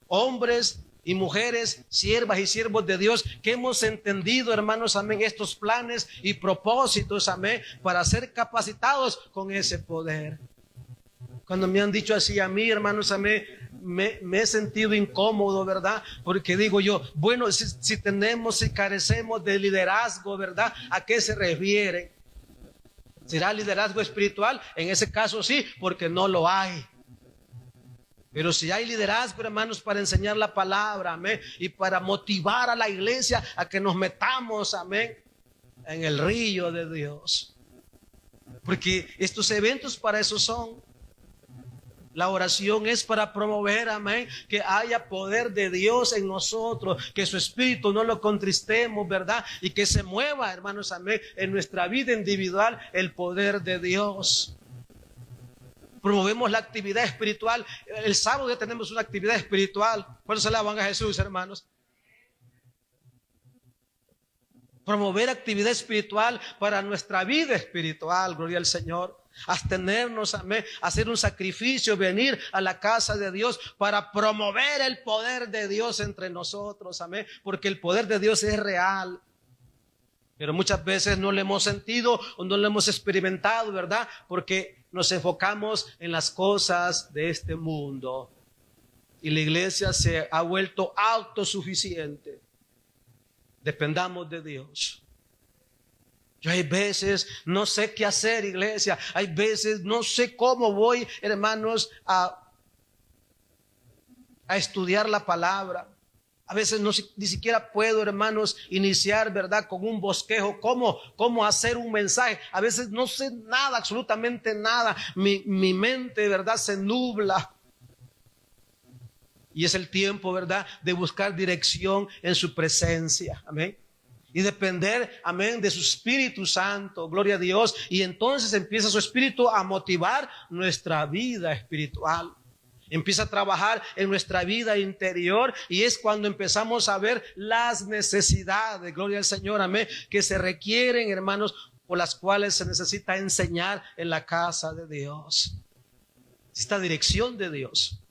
hombres y mujeres, siervas y siervos de Dios, que hemos entendido, hermanos, amén, estos planes y propósitos, amén, para ser capacitados con ese poder. Cuando me han dicho así a mí, hermanos, amén, me he sentido incómodo, ¿verdad? Porque digo yo, bueno, si carecemos de liderazgo, ¿verdad?, ¿a qué se refiere? ¿Será liderazgo espiritual? En ese caso sí, porque no lo hay. Pero si hay liderazgo, hermanos, para enseñar la palabra, amén, y para motivar a la iglesia a que nos metamos, amén, en el río de Dios. Porque estos eventos para eso son. La oración es para promover, amén, que haya poder de Dios en nosotros, que su espíritu no lo contristemos, ¿verdad? Y que se mueva, hermanos, amén, en nuestra vida individual el poder de Dios. Promovemos la actividad espiritual. El sábado ya tenemos una actividad espiritual. ¿Cuántos se alaban a Jesús, hermanos? Promover actividad espiritual para nuestra vida espiritual, gloria al Señor. Abstenernos, amén, hacer un sacrificio, venir a la casa de Dios para promover el poder de Dios entre nosotros, amén, porque el poder de Dios es real. Pero muchas veces no lo hemos sentido o no lo hemos experimentado, ¿verdad? Porque nos enfocamos en las cosas de este mundo y la iglesia se ha vuelto autosuficiente. Dependamos de Dios. Yo hay veces no sé qué hacer, iglesia. Hay veces no sé cómo voy, hermanos, a estudiar la palabra. A veces ni siquiera puedo, hermanos, iniciar, ¿verdad?, con un bosquejo, cómo hacer un mensaje. A veces no sé nada, absolutamente nada. Mi mente, ¿verdad?, se nubla. Y es el tiempo, ¿verdad?, de buscar dirección en su presencia. Amén. Y depender, amén, de su Espíritu Santo, gloria a Dios. Y entonces empieza su Espíritu a motivar nuestra vida espiritual. Empieza a trabajar en nuestra vida interior y es cuando empezamos a ver las necesidades, gloria al Señor, amén, que se requieren, hermanos, por las cuales se necesita enseñar en la casa de Dios. Esta dirección de Dios.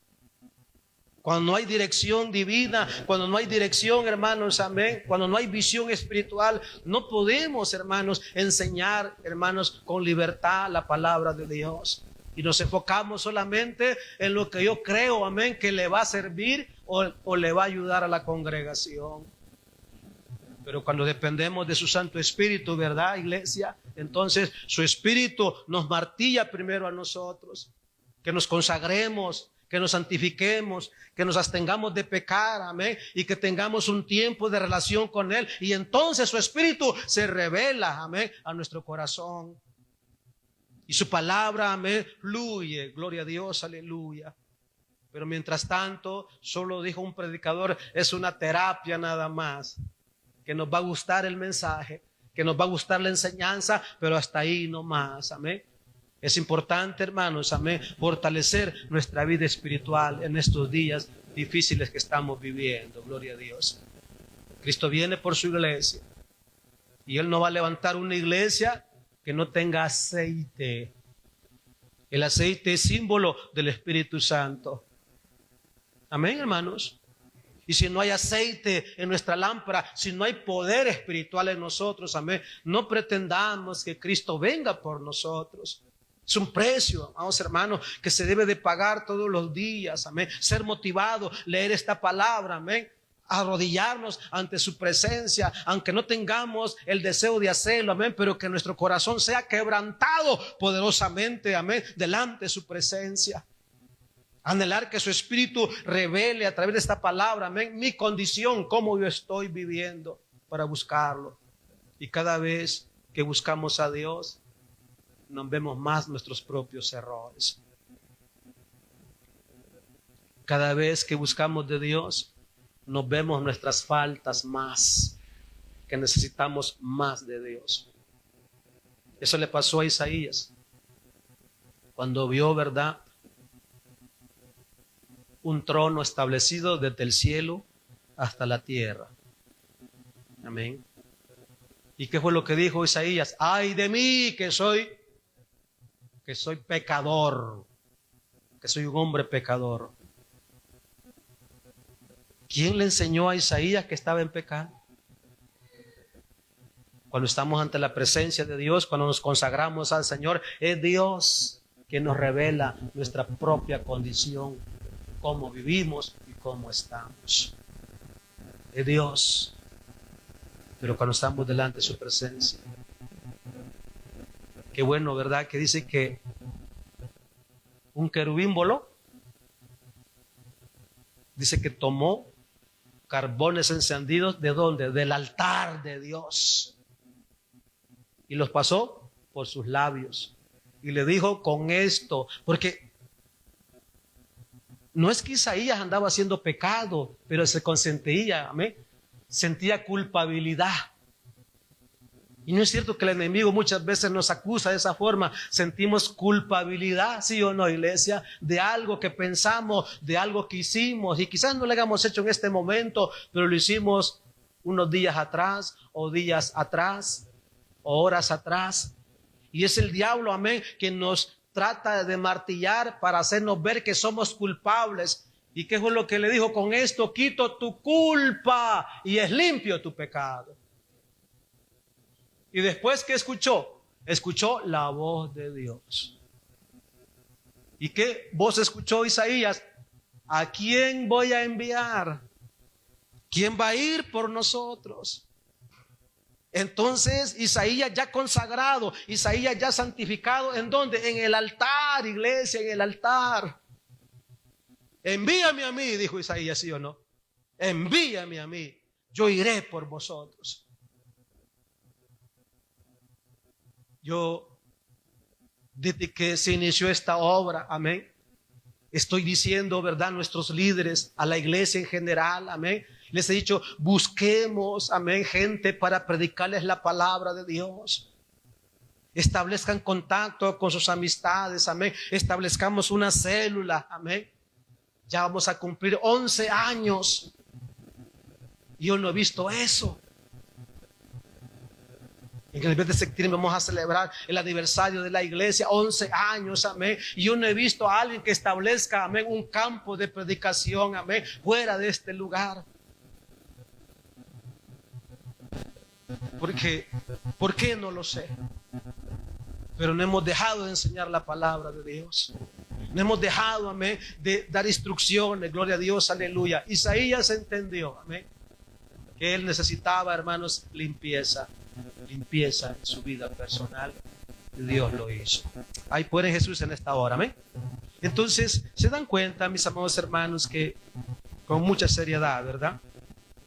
Cuando no hay dirección divina, cuando no hay dirección, hermanos, amén, cuando no hay visión espiritual, no podemos, hermanos, enseñar, hermanos, con libertad la palabra de Dios. Y nos enfocamos solamente en lo que yo creo, amén, que le va a servir o le va a ayudar a la congregación. Pero cuando dependemos de su Santo Espíritu, ¿verdad, iglesia? Entonces su Espíritu nos martilla primero a nosotros, que nos consagremos, que nos santifiquemos, que nos abstengamos de pecar, amén, y que tengamos un tiempo de relación con Él. Y entonces su Espíritu se revela, amén, a nuestro corazón. Y su palabra, amén, fluye, gloria a Dios, aleluya. Pero mientras tanto, solo dijo un predicador, es una terapia nada más, que nos va a gustar el mensaje, que nos va a gustar la enseñanza, pero hasta ahí no más, amén. Es importante, hermanos, amén, fortalecer nuestra vida espiritual en estos días difíciles que estamos viviendo, gloria a Dios. Cristo viene por su iglesia y Él no va a levantar una iglesia que no tenga aceite. El aceite es símbolo del Espíritu Santo. Amén, hermanos. Y si no hay aceite en nuestra lámpara, si no hay poder espiritual en nosotros, amén, no pretendamos que Cristo venga por nosotros. Es un precio, vamos, hermanos, que se debe de pagar todos los días, amén. Ser motivado, leer esta palabra, amén. Arrodillarnos ante su presencia, aunque no tengamos el deseo de hacerlo, amén, pero que nuestro corazón sea quebrantado poderosamente, amén, delante de su presencia. Anhelar que su Espíritu revele a través de esta palabra, amén, mi condición, cómo yo estoy viviendo para buscarlo. Y cada vez que buscamos a Dios, nos vemos más nuestros propios errores. Cada vez que buscamos de Dios, nos vemos nuestras faltas más, que necesitamos más de Dios. Eso le pasó a Isaías, cuando vio, ¿verdad?, un trono establecido desde el cielo hasta la tierra. Amén. ¿Y qué fue lo que dijo Isaías? ¡Ay de mí, que soy pecador! Que soy un hombre pecador. ¿Quién le enseñó a Isaías que estaba en pecado? Cuando estamos ante la presencia de Dios, cuando nos consagramos al Señor, es Dios que nos revela nuestra propia condición, cómo vivimos y cómo estamos. Es Dios. Pero cuando estamos delante de su presencia, qué bueno, ¿verdad? Que dice que un querubín voló. Dice que tomó carbones encendidos, ¿de dónde? Del altar de Dios. Y los pasó por sus labios. Y le dijo con esto, porque no es que Isaías andaba haciendo pecado, pero se consentía, amén, sentía culpabilidad. Y no es cierto que el enemigo muchas veces nos acusa de esa forma. Sentimos culpabilidad, sí o no, iglesia, de algo que pensamos, de algo que hicimos. Y quizás no lo hayamos hecho en este momento, pero lo hicimos unos días atrás, o días atrás, o horas atrás. Y es el diablo, amén, que nos trata de martillar para hacernos ver que somos culpables. ¿Y qué fue lo que le dijo? Con esto quito tu culpa y es limpio tu pecado. Y después, ¿qué escuchó? Escuchó la voz de Dios. ¿Y qué voz escuchó Isaías? ¿A quién voy a enviar? ¿Quién va a ir por nosotros? Entonces Isaías ya consagrado, Isaías ya santificado, ¿en dónde? En el altar, iglesia, en el altar. Envíame a mí, dijo Isaías, ¿sí o no? Envíame a mí, yo iré por vosotros. Yo, desde que se inició esta obra, amén, estoy diciendo, ¿verdad?, a nuestros líderes, a la iglesia en general, amén, les he dicho, busquemos, amén, gente para predicarles la palabra de Dios. Establezcan contacto con sus amistades, amén. Establezcamos una célula, amén. Ya vamos a cumplir 11 años. Yo no he visto eso. En el mes de septiembre vamos a celebrar el aniversario de la iglesia, 11 años, amén. Y yo no he visto a alguien que establezca, amén, un campo de predicación, amén, fuera de este lugar. Porque, ¿por qué? No lo sé. Pero no hemos dejado de enseñar la palabra de Dios. No hemos dejado, amén, de dar instrucciones, gloria a Dios, aleluya. Isaías entendió, amén, que él necesitaba, hermanos, limpieza en su vida personal. Dios lo hizo. Hay poder en Jesús en esta hora, amén. Entonces, se dan cuenta, mis amados hermanos, que con mucha seriedad, ¿verdad?,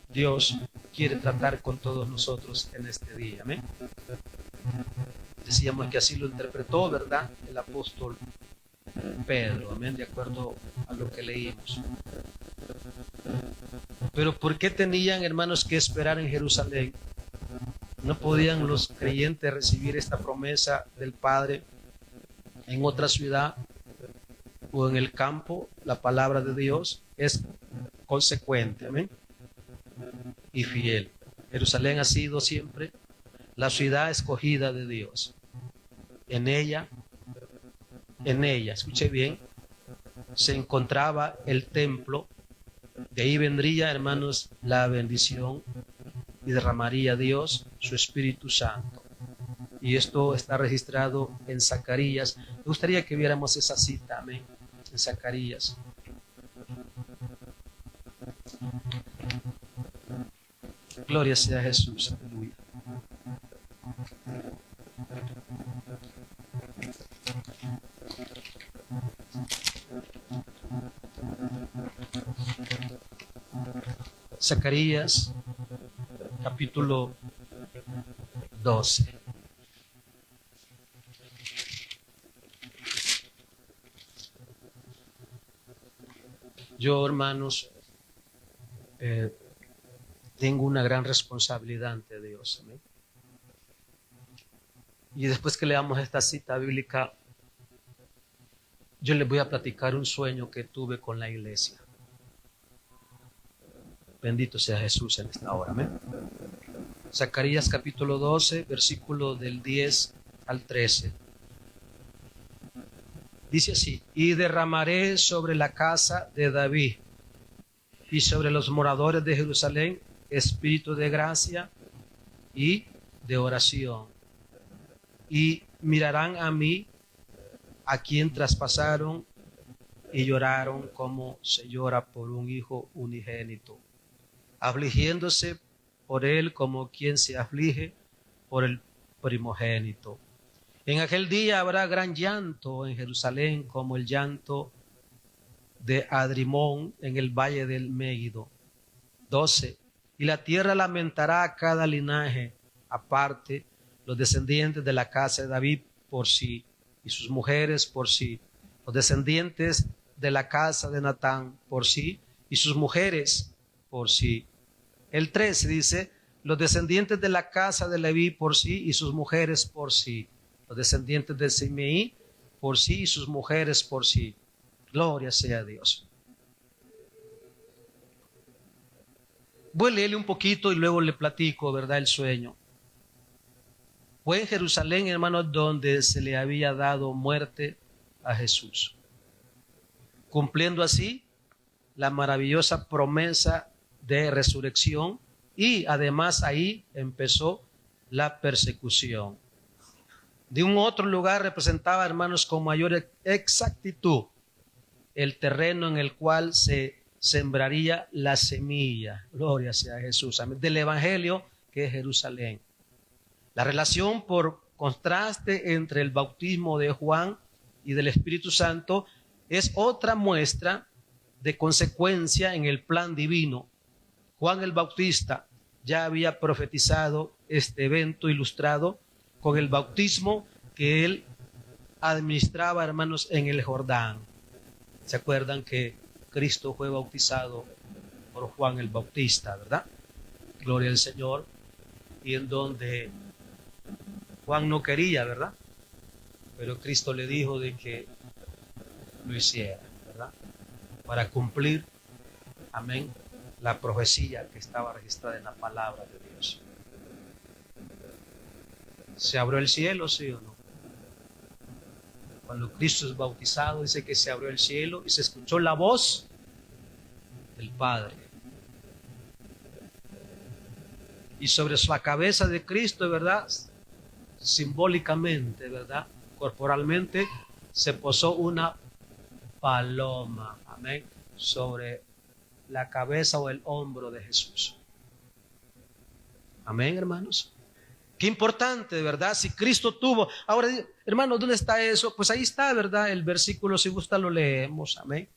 Dios quiere tratar con todos nosotros en este día, amén. Decíamos que así lo interpretó, ¿verdad?, el apóstol Pedro, amén, de acuerdo a lo que leímos. Pero ¿por qué tenían, hermanos, que esperar en Jerusalén? ¿No podían los creyentes recibir esta promesa del Padre en otra ciudad o en el campo? La palabra de Dios es consecuente, amén, y fiel. Jerusalén ha sido siempre la ciudad escogida de Dios. En ella, escuche bien, se encontraba el templo. De ahí vendría, hermanos, la bendición y derramaría Dios su Espíritu Santo. Y esto está registrado en Zacarías. Me gustaría que viéramos esa cita, amén, en Zacarías. Gloria sea a Jesús, aleluya. Zacarías, capítulo 12. Yo, hermanos, tengo una gran responsabilidad ante Dios. ¿Amén? Y después que leamos esta cita bíblica, yo les voy a platicar un sueño que tuve con la iglesia. Bendito sea Jesús en esta hora. Amén. Zacarías capítulo 12, versículo del 10 al 13. Dice así: y derramaré sobre la casa de David y sobre los moradores de Jerusalén espíritu de gracia y de oración. Y mirarán a mí, a quien traspasaron, y lloraron como se llora por un hijo unigénito, afligiéndose por él como quien se aflige por el primogénito. En aquel día habrá gran llanto en Jerusalén, como el llanto de Adrimón en el valle del Megiddo. 12. Y la tierra lamentará a cada linaje aparte, los descendientes de la casa de David por sí, y sus mujeres por sí, los descendientes de la casa de Natán por sí, y sus mujeres por sí. El 13 dice: los descendientes de la casa de Leví por sí, y sus mujeres por sí, los descendientes de Simeí por sí, y sus mujeres por sí. Gloria sea a Dios. Voy a leerle un poquito y luego le platico, ¿verdad?, el sueño. Fue en Jerusalén, hermanos, donde se le había dado muerte a Jesús, cumpliendo así la maravillosa promesa de resurrección, y además ahí empezó la persecución. De un otro lugar representaba, hermanos, con mayor exactitud el terreno en el cual se sembraría la semilla. Gloria sea a Jesús. Amén. Del evangelio, que es Jerusalén. La relación por contraste entre el bautismo de Juan y del Espíritu Santo es otra muestra de consecuencia en el plan divino. Juan el Bautista ya había profetizado este evento ilustrado con el bautismo que él administraba, hermanos, en el Jordán. ¿Se acuerdan que Cristo fue bautizado por Juan el Bautista, verdad? Gloria al Señor. Y en donde Juan no quería, ¿verdad? Pero Cristo le dijo de que lo hiciera, ¿verdad? Para cumplir, amén, la profecía que estaba registrada en la palabra de Dios. ¿Se abrió el cielo, sí o no? Cuando Cristo es bautizado, dice que se abrió el cielo y se escuchó la voz del Padre. Y sobre la cabeza de Cristo, ¿verdad?, simbólicamente, ¿verdad?, corporalmente, se posó una paloma, amén, sobre la cabeza o el hombro de Jesús. Amén, hermanos. Qué importante, ¿verdad? Si Cristo tuvo. Ahora, hermanos, ¿dónde está eso? Pues ahí está, ¿verdad? El versículo, si gusta lo leemos, amén,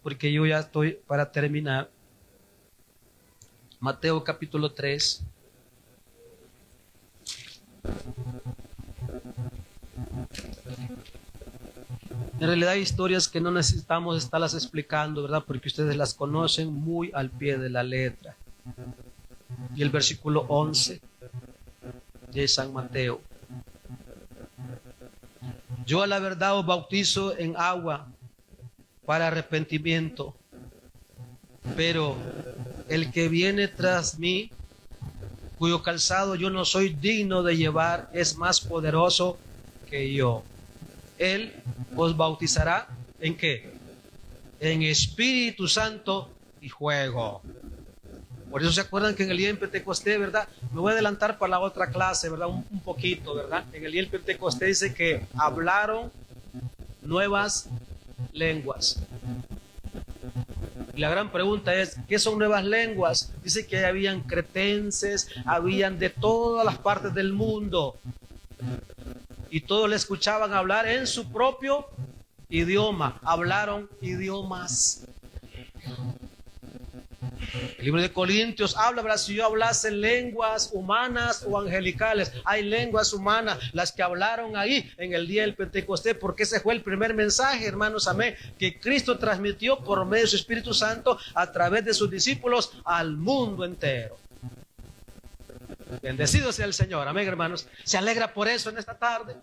porque yo ya estoy para terminar. Mateo capítulo 3. En realidad hay historias que no necesitamos estarlas explicando, ¿verdad?, porque ustedes las conocen muy al pie de la letra. Y el versículo 11 de San Mateo: yo a la verdad os bautizo en agua para arrepentimiento, pero el que viene tras mí, cuyo calzado yo no soy digno de llevar, es más poderoso que yo. Él os bautizará ¿en qué? En Espíritu Santo y fuego. Por eso se acuerdan que en el día de Pentecostés, ¿verdad? Me voy a adelantar para la otra clase, ¿verdad? Un poquito, ¿verdad? En el día de Pentecostés dice que hablaron nuevas lenguas. Y la gran pregunta es, ¿qué son nuevas lenguas? Dice que habían cretenses, habían de todas las partes del mundo. Y todos le escuchaban hablar en su propio idioma. Hablaron idiomas. El libro de Corintios habla, ¿verdad? Si yo hablase lenguas humanas o angelicales, hay lenguas humanas, las que hablaron ahí en el día del Pentecostés, porque ese fue el primer mensaje, hermanos, amén, que Cristo transmitió por medio de su Espíritu Santo a través de sus discípulos al mundo entero. Bendecido sea el Señor, amén, hermanos. Se alegra por eso en esta tarde.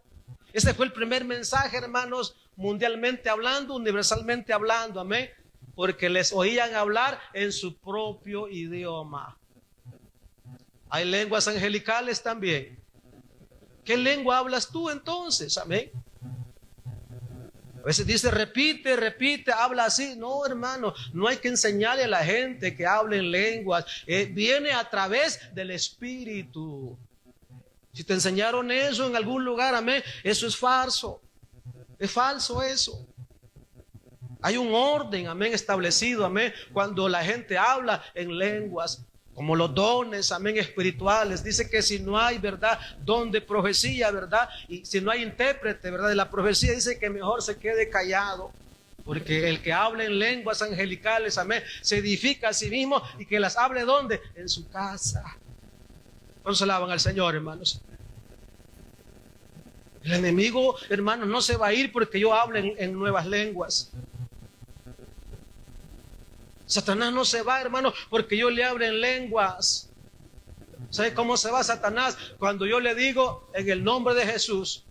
Ese fue el primer mensaje, hermanos, mundialmente hablando, universalmente hablando, amén, porque les oían hablar en su propio idioma. Hay lenguas angelicales también. ¿Qué lengua hablas tú entonces? Amén. A veces dice, repite, repite, habla así. No, hermano, no hay que enseñarle a la gente que hable en lenguas. Viene a través del Espíritu. Si te enseñaron eso en algún lugar, amén, eso es falso. Es falso eso. Hay un orden, amén, establecido, amén, cuando la gente habla en lenguas, como los dones, amén, espirituales. Dice que si no hay, verdad, don de profecía, verdad, y si no hay intérprete, verdad, de la profecía, dice que mejor se quede callado. Porque el que habla en lenguas angelicales, amén, se edifica a sí mismo, y que las hable ¿dónde? En su casa. ¿Cuántos alaban al Señor, hermanos? El enemigo, hermanos, no se va a ir porque yo hable en nuevas lenguas. Satanás no se va, hermano, porque yo le hable en lenguas. ¿Sabe cómo se va Satanás? Cuando yo le digo en el nombre de Jesús.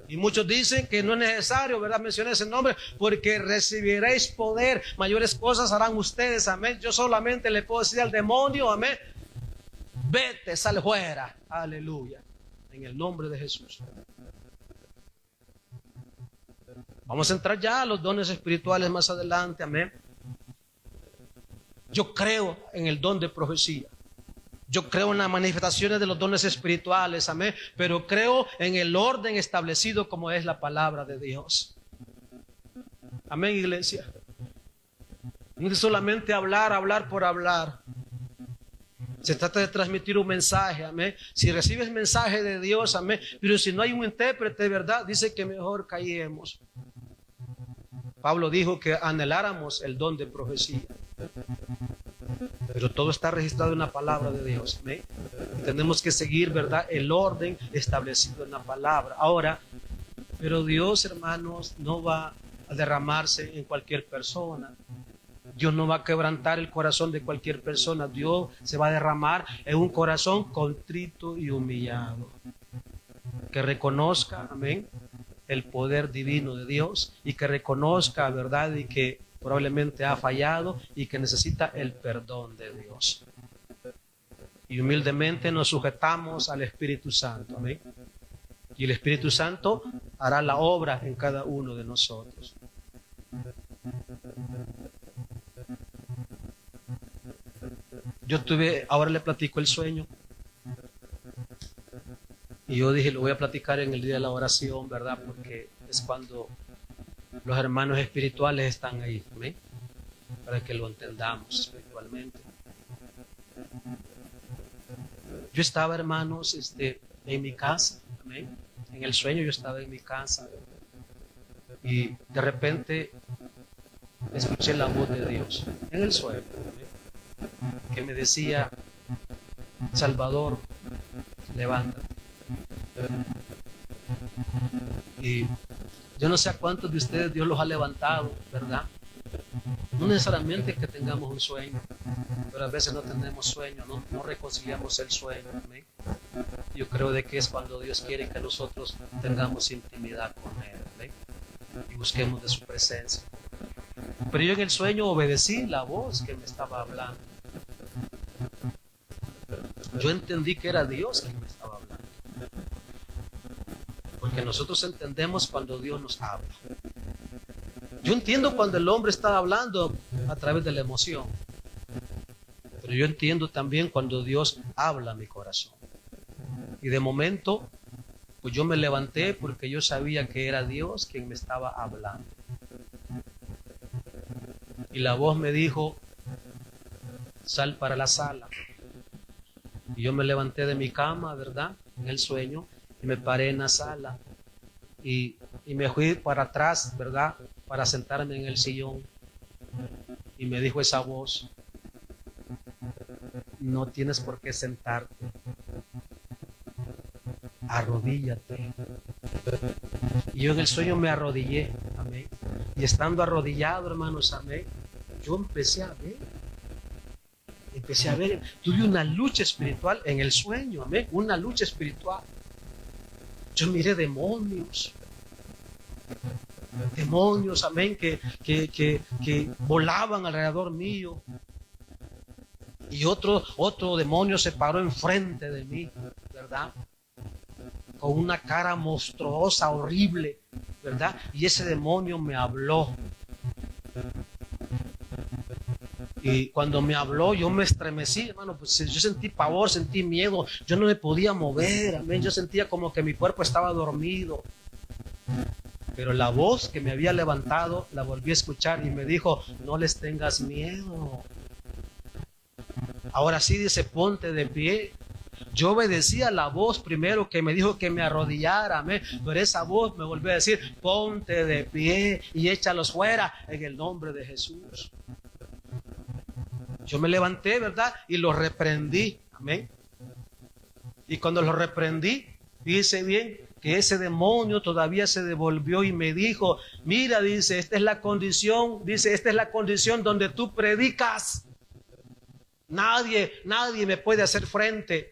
Y muchos dicen que no es necesario, ¿verdad?, mencionar ese nombre, porque recibiréis poder, mayores cosas harán ustedes, amén. Yo solamente le puedo decir al demonio, amén, vete, sal fuera, aleluya, en el nombre de Jesús. Vamos a entrar ya a los dones espirituales más adelante, amén. Yo creo en el don de profecía. Yo creo en las manifestaciones de los dones espirituales, amén. Pero creo en el orden establecido como es la palabra de Dios. Amén, iglesia. No es solamente hablar por hablar. Se trata de transmitir un mensaje, amén. Si recibes mensaje de Dios, amén. Pero si no hay un intérprete, ¿verdad? Dice que mejor callemos. Pablo dijo que anheláramos el don de profecía. Pero todo está registrado en la palabra de Dios, ¿amén? Tenemos que seguir, ¿verdad?, el orden establecido en la palabra. Ahora, pero Dios, hermanos, no va a derramarse en cualquier persona. Dios no va a quebrantar el corazón de cualquier persona. Dios se va a derramar en un corazón contrito y humillado, que reconozca, amén, el poder divino de Dios, y que reconozca, ¿verdad?, y que probablemente ha fallado y que necesita el perdón de Dios. Y humildemente nos sujetamos al Espíritu Santo, amén. Y el Espíritu Santo hará la obra en cada uno de nosotros. Ahora le platico el sueño. Y yo dije, lo voy a platicar en el día de la oración, ¿verdad? Porque es cuando los hermanos espirituales están ahí, amén, para que lo entendamos espiritualmente. Yo estaba, hermanos, en mi casa, amén. En el sueño yo estaba en mi casa y de repente escuché la voz de Dios en el sueño, amén, que me decía: Salvador, levántate. Y yo no sé a cuántos de ustedes Dios los ha levantado, ¿verdad? No necesariamente que tengamos un sueño, pero a veces no tenemos sueño, no reconciliamos el sueño, ¿amén? Yo creo de que es cuando Dios quiere que nosotros tengamos intimidad con Él, ¿amén? Y busquemos de su presencia. Pero yo en el sueño obedecí la voz que me estaba hablando. Yo entendí que era Dios quien me estaba hablando. Porque nosotros entendemos cuando Dios nos habla. Yo entiendo cuando el hombre está hablando a través de la emoción. Pero yo entiendo también cuando Dios habla a mi corazón. Y de momento, pues yo me levanté porque yo sabía que era Dios quien me estaba hablando. Y la voz me dijo: sal para la sala. Y yo me levanté de mi cama, ¿verdad?, en el sueño, y me paré en la sala. Y me fui para atrás, ¿verdad?, para sentarme en el sillón. Y me dijo esa voz: no tienes por qué sentarte. Arrodíllate. Y yo en el sueño me arrodillé, amén. Y estando arrodillado, hermanos, amén, yo empecé a ver, tuve una lucha espiritual en el sueño, amén, una lucha espiritual. Yo miré demonios, amén, que volaban alrededor mío. Y otro demonio se paró enfrente de mí, ¿verdad? Con una cara monstruosa, horrible, ¿verdad? Y ese demonio me habló. Y cuando me habló, yo me estremecí, hermano, pues yo sentí pavor, sentí miedo, yo no me podía mover, amén. Yo sentía como que mi cuerpo estaba dormido. Pero la voz que me había levantado, la volví a escuchar y me dijo, no les tengas miedo. Ahora sí, dice, ponte de pie. Yo obedecía la voz primero que me dijo que me arrodillara, amén. Pero esa voz me volvió a decir, ponte de pie y échalos fuera en el nombre de Jesús. Yo me levanté, ¿verdad? Y los reprendí, amén. Y cuando los reprendí, dice bien que ese demonio todavía se devolvió y me dijo, mira, dice, esta es la condición donde tú predicas. Nadie me puede hacer frente.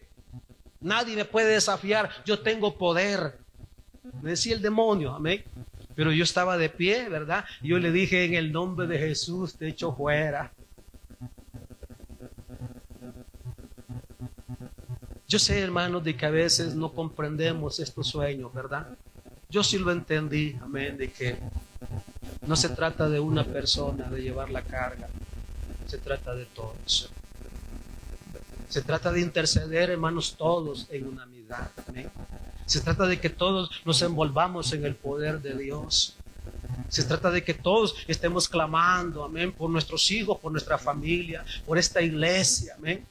Nadie me puede desafiar. Yo tengo poder. Me decía el demonio, amén. Pero yo estaba de pie, ¿verdad? Y yo le dije, en el nombre de Jesús te echo fuera. Yo sé, hermanos, de que a veces no comprendemos estos sueños, ¿verdad? Yo sí lo entendí, amén, de que no se trata de una persona, de llevar la carga. Se trata de todos. Se trata de interceder, hermanos, todos en unanimidad, amén. Se trata de que todos nos envolvamos en el poder de Dios. Se trata de que todos estemos clamando, amén, por nuestros hijos, por nuestra familia, por esta iglesia, amén.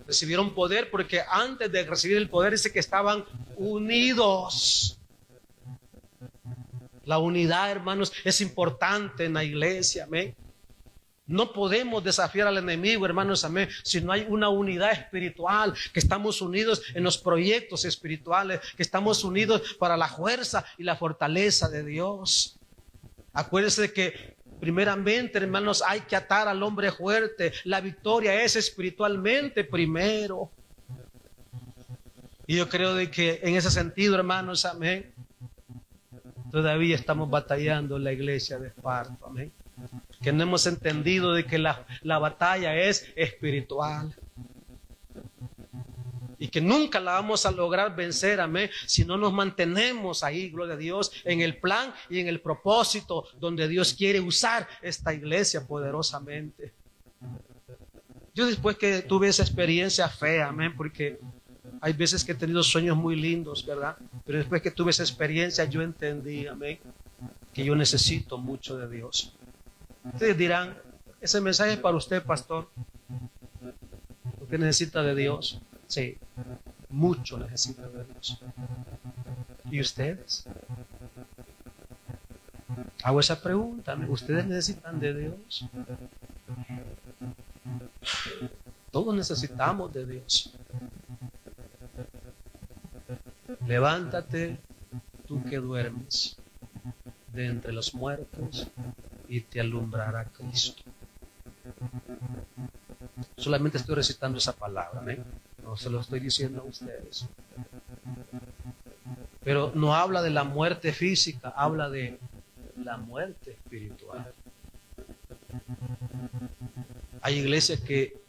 Recibieron poder porque antes de recibir el poder dice que estaban unidos. La unidad, hermanos, es importante en la iglesia, amén. No podemos desafiar al enemigo, hermanos, amén, si no hay una unidad espiritual, que estamos unidos en los proyectos espirituales, que estamos unidos para la fuerza y la fortaleza de Dios. Acuérdense de que primeramente, hermanos, hay que atar al hombre fuerte. La victoria es espiritualmente primero. Y yo creo de que en ese sentido, hermanos, amén, todavía estamos batallando en la iglesia de Esparta, amén. Que no hemos entendido de que la batalla es espiritual. Y que nunca la vamos a lograr vencer, amén, si no nos mantenemos ahí, gloria a Dios, en el plan y en el propósito donde Dios quiere usar esta iglesia poderosamente. Yo después que tuve esa experiencia fea, amén, porque hay veces que he tenido sueños muy lindos, ¿verdad? Pero después que tuve esa experiencia yo entendí, amén, que yo necesito mucho de Dios. Ustedes dirán, ese mensaje es para usted, pastor. ¿Usted necesita de Dios? Sí, mucho necesita de Dios. ¿Y ustedes? Hago esa pregunta, ¿ustedes necesitan de Dios? Todos necesitamos de Dios. Levántate, tú que duermes, de entre los muertos, y te alumbrará Cristo. Solamente estoy recitando esa palabra, ¿eh? No se lo estoy diciendo a ustedes. Pero no habla de la muerte física, habla de la muerte espiritual. Hay iglesias que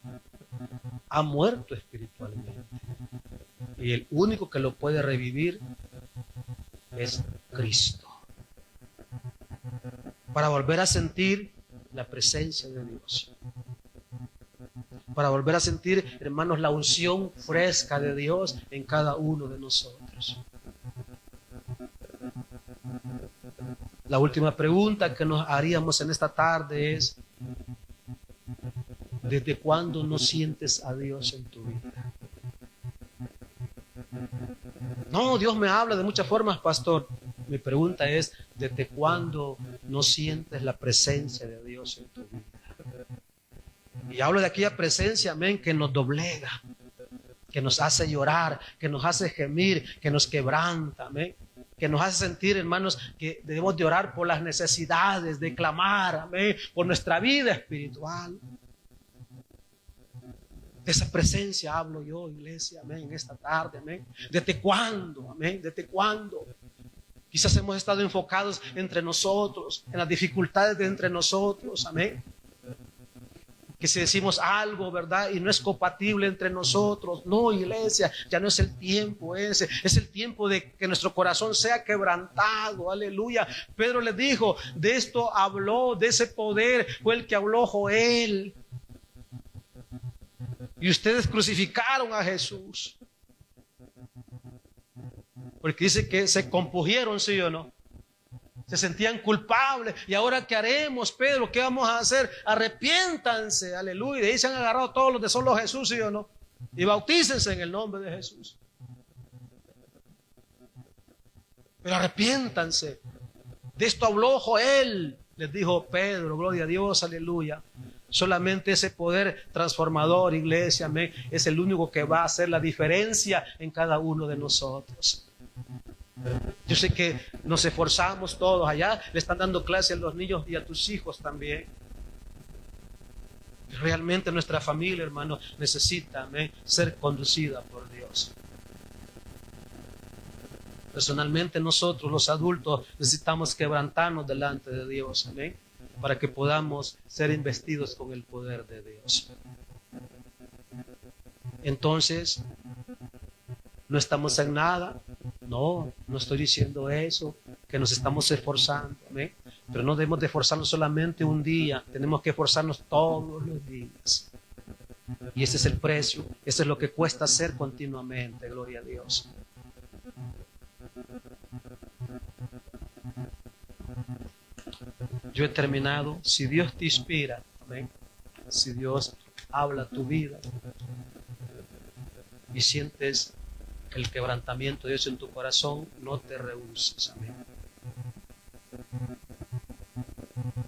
han muerto espiritualmente y el único que lo puede revivir es Cristo, para volver a sentir la presencia de Dios, para volver a sentir, hermanos, la unción fresca de Dios en cada uno de nosotros. La última pregunta que nos haríamos en esta tarde es: ¿desde cuándo no sientes a Dios en tu vida? No, Dios me habla de muchas formas, pastor. Mi pregunta es: ¿desde cuándo no sientes la presencia de Dios en tu vida? Y hablo de aquella presencia, amén, que nos doblega, que nos hace llorar, que nos hace gemir, que nos quebranta, amén, que nos hace sentir, hermanos, que debemos de orar por las necesidades, de clamar, amén, por nuestra vida espiritual. De esa presencia hablo yo, iglesia, amén, en esta tarde, amén. ¿Desde cuándo? Amén, ¿desde cuándo? Quizás hemos estado enfocados entre nosotros, en las dificultades de entre nosotros, amén. Que si decimos algo, ¿verdad? Y no es compatible entre nosotros. No, iglesia, ya no es el tiempo ese. Es el tiempo de que nuestro corazón sea quebrantado. Aleluya. Pedro le dijo, de esto habló, de ese poder fue el que habló Joel. Y ustedes crucificaron a Jesús. Porque dice que se compugieron, ¿sí o no? Se sentían culpables. ¿Y ahora qué haremos, Pedro? ¿Qué vamos a hacer? Arrepiéntanse, aleluya. Y de ahí se han agarrado todos los de solo Jesús, ¿sí o no? Y bautícense en el nombre de Jesús. Pero arrepiéntanse. De esto habló Joel. Les dijo Pedro, gloria a Dios, aleluya. Solamente ese poder transformador, iglesia, amén, es el único que va a hacer la diferencia en cada uno de nosotros. Yo sé que nos esforzamos todos allá, le están dando clase a los niños y a tus hijos también. Realmente nuestra familia, hermano, necesita, amén, ser conducida por Dios. Personalmente nosotros, los adultos, necesitamos quebrantarnos delante de Dios, amén, para que podamos ser investidos con el poder de Dios. Entonces, no estamos en nada. No estoy diciendo eso, que nos estamos esforzando, amén. Pero no debemos de esforzarnos solamente un día, tenemos que esforzarnos todos los días. Y ese es el precio, eso es lo que cuesta hacer continuamente, gloria a Dios. Yo he terminado. Si Dios te inspira, amén, si Dios habla tu vida y sientes el quebrantamiento de Dios en tu corazón, no te rehúses, amén.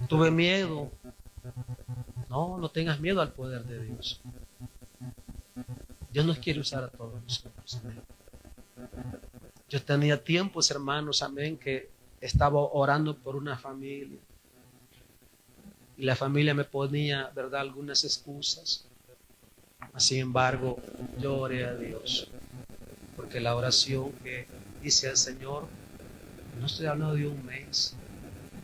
Tuve miedo. No tengas miedo al poder de Dios. Dios nos quiere usar a todos nosotros, amén. Yo tenía tiempos, hermanos, amén, que estaba orando por una familia. Y la familia me ponía, ¿verdad?, algunas excusas. Sin embargo, yo oré a Dios. Porque la oración que hice al Señor, no estoy hablando de un mes,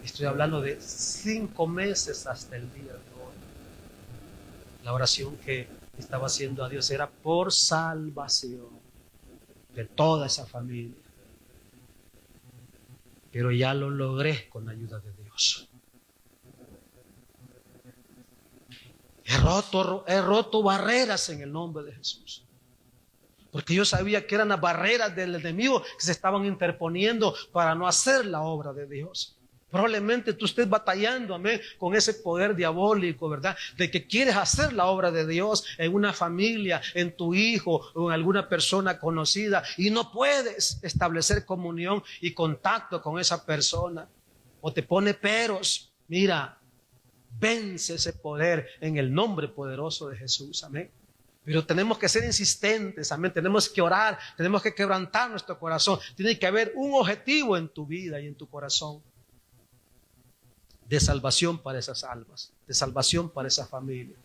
estoy hablando de 5 meses hasta el día de hoy. La oración que estaba haciendo a Dios era por salvación de toda esa familia. Pero ya lo logré con la ayuda de Dios. He roto barreras en el nombre de Jesús. Porque yo sabía que eran las barreras del enemigo que se estaban interponiendo para no hacer la obra de Dios. Probablemente tú estés batallando, amén, con ese poder diabólico, ¿verdad? De que quieres hacer la obra de Dios en una familia, en tu hijo o en alguna persona conocida y no puedes establecer comunión y contacto con esa persona. O te pone peros. Mira, vence ese poder en el nombre poderoso de Jesús, amén. Pero tenemos que ser insistentes, amén. Tenemos que orar, tenemos que quebrantar nuestro corazón. Tiene que haber un objetivo en tu vida y en tu corazón de salvación para esas almas, de salvación para esa familia.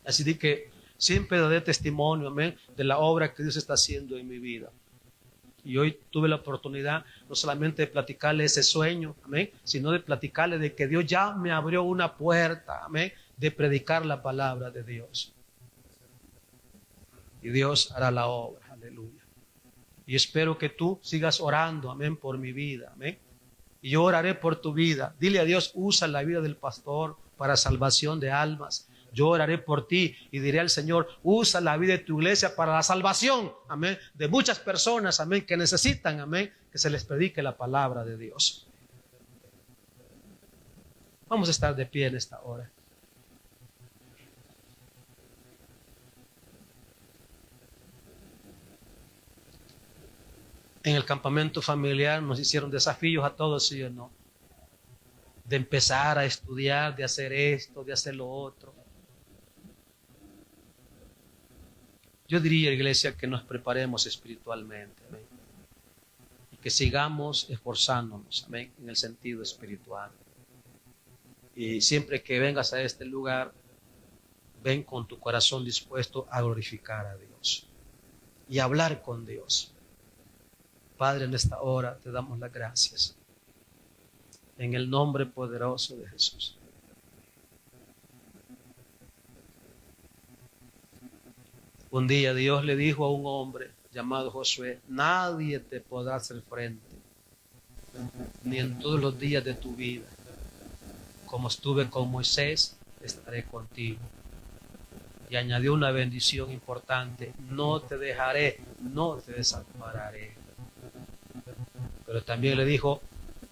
Así de que siempre daré testimonio, amén, de la obra que Dios está haciendo en mi vida. Y hoy tuve la oportunidad no solamente de platicarle ese sueño, amén, sino de platicarle de que Dios ya me abrió una puerta, amén, de predicar la palabra de Dios. Y Dios hará la obra, aleluya. Y espero que tú sigas orando, amén, por mi vida, amén. Y yo oraré por tu vida. Dile a Dios, usa la vida del pastor para salvación de almas. Yo oraré por ti y diré al Señor, usa la vida de tu iglesia para la salvación, amén, de muchas personas, amén, que necesitan, amén, que se les predique la palabra de Dios. Vamos a estar de pie en esta hora. En el campamento familiar nos hicieron desafíos a todos, ¿sí o no? De empezar a estudiar, de hacer esto, de hacer lo otro. Yo diría, iglesia, que nos preparemos espiritualmente, amén, y que sigamos esforzándonos, amén, en el sentido espiritual. Y siempre que vengas a este lugar, ven con tu corazón dispuesto a glorificar a Dios y a hablar con Dios. Padre, en esta hora te damos las gracias, en el nombre poderoso de Jesús. Un día Dios le dijo a un hombre llamado Josué: nadie te podrá hacer frente, ni en todos los días de tu vida. Como estuve con Moisés, estaré contigo. Y añadió una bendición importante: no te dejaré, no te desampararé. Pero también le dijo: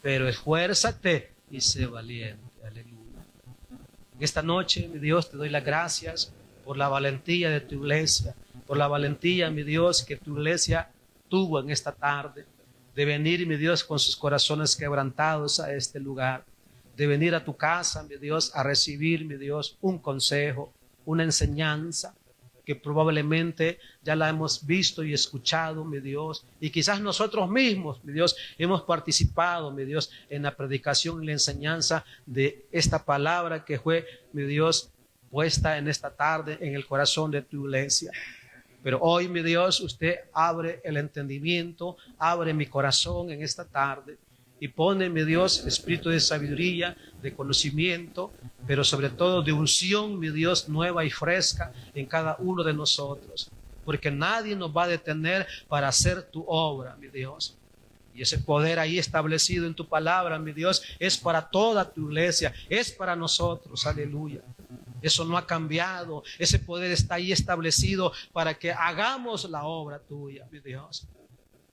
pero esfuérzate y sé valiente. Aleluya. En esta noche, mi Dios, te doy las gracias por la valentía de tu iglesia, por la valentía, mi Dios, que tu iglesia tuvo en esta tarde, de venir, mi Dios, con sus corazones quebrantados a este lugar, de venir a tu casa, mi Dios, a recibir, mi Dios, un consejo, una enseñanza que probablemente ya la hemos visto y escuchado, mi Dios, y quizás nosotros mismos, mi Dios, hemos participado, mi Dios, en la predicación y la enseñanza de esta palabra que fue, mi Dios, puesta en esta tarde en el corazón de tu iglesia. Pero hoy, mi Dios, usted abre el entendimiento, abre mi corazón en esta tarde y pone, mi Dios, espíritu de sabiduría, de conocimiento, pero sobre todo de unción, mi Dios, nueva y fresca en cada uno de nosotros, porque nadie nos va a detener para hacer tu obra, mi Dios. Y ese poder ahí establecido en tu palabra, mi Dios, es para toda tu iglesia, es para nosotros, aleluya. Eso no ha cambiado, ese poder está ahí establecido para que hagamos la obra tuya, mi Dios.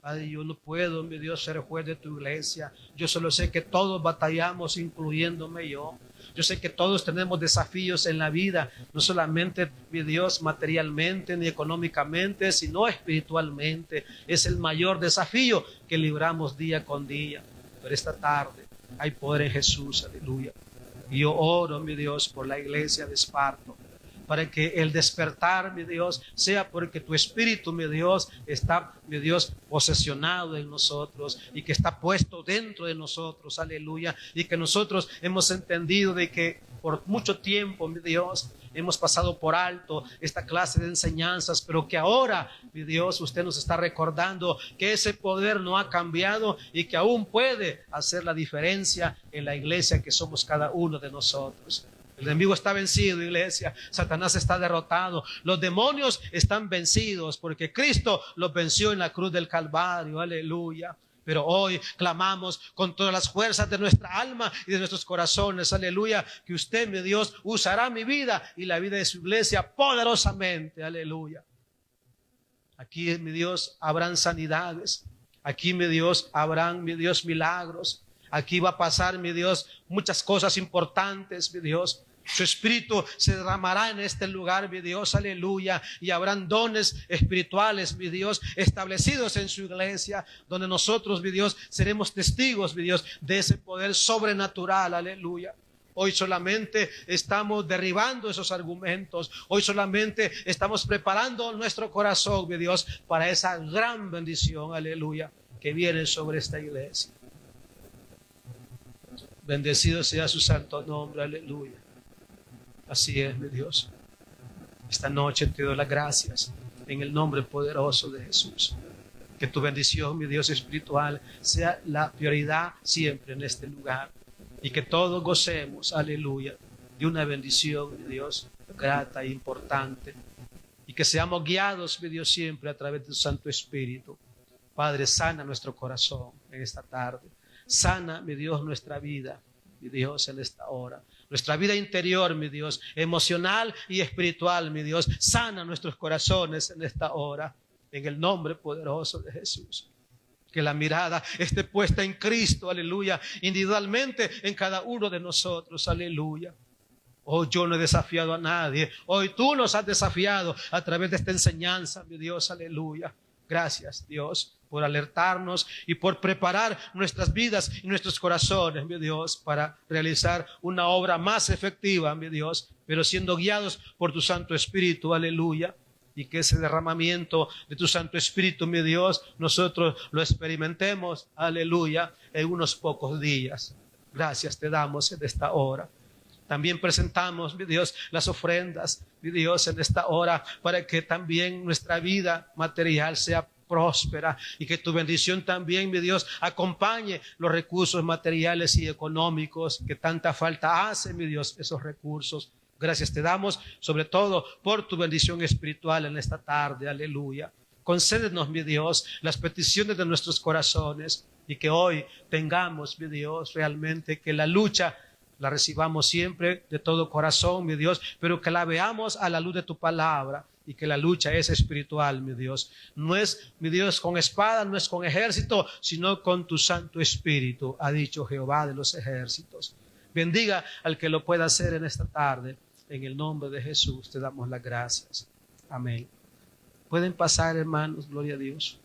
Padre, yo no puedo, mi Dios, ser juez de tu iglesia. Yo solo sé que todos batallamos, incluyéndome yo. Yo sé que todos tenemos desafíos en la vida, no solamente, mi Dios, materialmente ni económicamente, sino espiritualmente. Es el mayor desafío que libramos día con día. Pero esta tarde hay poder en Jesús, aleluya. Y yo oro, mi Dios, por la iglesia de Esparto, para que el despertar, mi Dios, sea porque tu espíritu, mi Dios, está, mi Dios, posesionado en nosotros y que está puesto dentro de nosotros, aleluya, y que nosotros hemos entendido de que por mucho tiempo, mi Dios, hemos pasado por alto esta clase de enseñanzas, pero que ahora, mi Dios, usted nos está recordando que ese poder no ha cambiado y que aún puede hacer la diferencia en la iglesia que somos cada uno de nosotros. El enemigo está vencido, iglesia. Satanás está derrotado. Los demonios están vencidos porque Cristo los venció en la cruz del Calvario. Aleluya. Pero hoy clamamos con todas las fuerzas de nuestra alma y de nuestros corazones, aleluya, que usted, mi Dios, usará mi vida y la vida de su iglesia poderosamente, aleluya. Aquí, mi Dios, habrán sanidades. Aquí, mi Dios, habrán, mi Dios, milagros. Aquí va a pasar, mi Dios, muchas cosas importantes, mi Dios. Su espíritu se derramará en este lugar, mi Dios, aleluya, y habrán dones espirituales, mi Dios, establecidos en su iglesia, donde nosotros, mi Dios, seremos testigos, mi Dios, de ese poder sobrenatural, aleluya. Hoy solamente estamos derribando esos argumentos, hoy solamente estamos preparando nuestro corazón, mi Dios, para esa gran bendición, aleluya, que viene sobre esta iglesia. Bendecido sea su santo nombre, aleluya. Así es, mi Dios. Esta noche te doy las gracias en el nombre poderoso de Jesús. Que tu bendición, mi Dios espiritual, sea la prioridad siempre en este lugar. Y que todos gocemos, aleluya, de una bendición, mi Dios, grata e importante. Y que seamos guiados, mi Dios, siempre a través de tu Santo Espíritu. Padre, sana nuestro corazón en esta tarde. Sana, mi Dios, nuestra vida, mi Dios, en esta hora. Nuestra vida interior, mi Dios, emocional y espiritual, mi Dios. Sana nuestros corazones en esta hora, en el nombre poderoso de Jesús. Que la mirada esté puesta en Cristo, aleluya, individualmente en cada uno de nosotros, aleluya. Hoy yo no he desafiado a nadie. Hoy tú nos has desafiado a través de esta enseñanza, mi Dios, aleluya. Gracias, Dios, por alertarnos y por preparar nuestras vidas y nuestros corazones, mi Dios, para realizar una obra más efectiva, mi Dios, pero siendo guiados por tu Santo Espíritu, aleluya. y que ese derramamiento de tu Santo Espíritu, mi Dios, nosotros lo experimentemos, aleluya, en unos pocos días. Gracias te damos en esta hora. También presentamos, mi Dios, las ofrendas, mi Dios, en esta hora, para que también nuestra vida material sea próspera y que tu bendición también, mi Dios, acompañe los recursos materiales y económicos que tanta falta hace, mi Dios, esos recursos. Gracias te damos, sobre todo por tu bendición espiritual en esta tarde, aleluya. Concédenos, mi Dios, las peticiones de nuestros corazones y que hoy tengamos, mi Dios, realmente que la lucha la recibamos siempre de todo corazón, mi Dios, pero que la veamos a la luz de tu palabra y que la lucha es espiritual, mi Dios. No es, mi Dios, con espada, no es con ejército, sino con tu Santo Espíritu, ha dicho Jehová de los ejércitos. Bendiga al que lo pueda hacer en esta tarde. En el nombre de Jesús te damos las gracias. Amén. Pueden pasar, hermanos, gloria a Dios.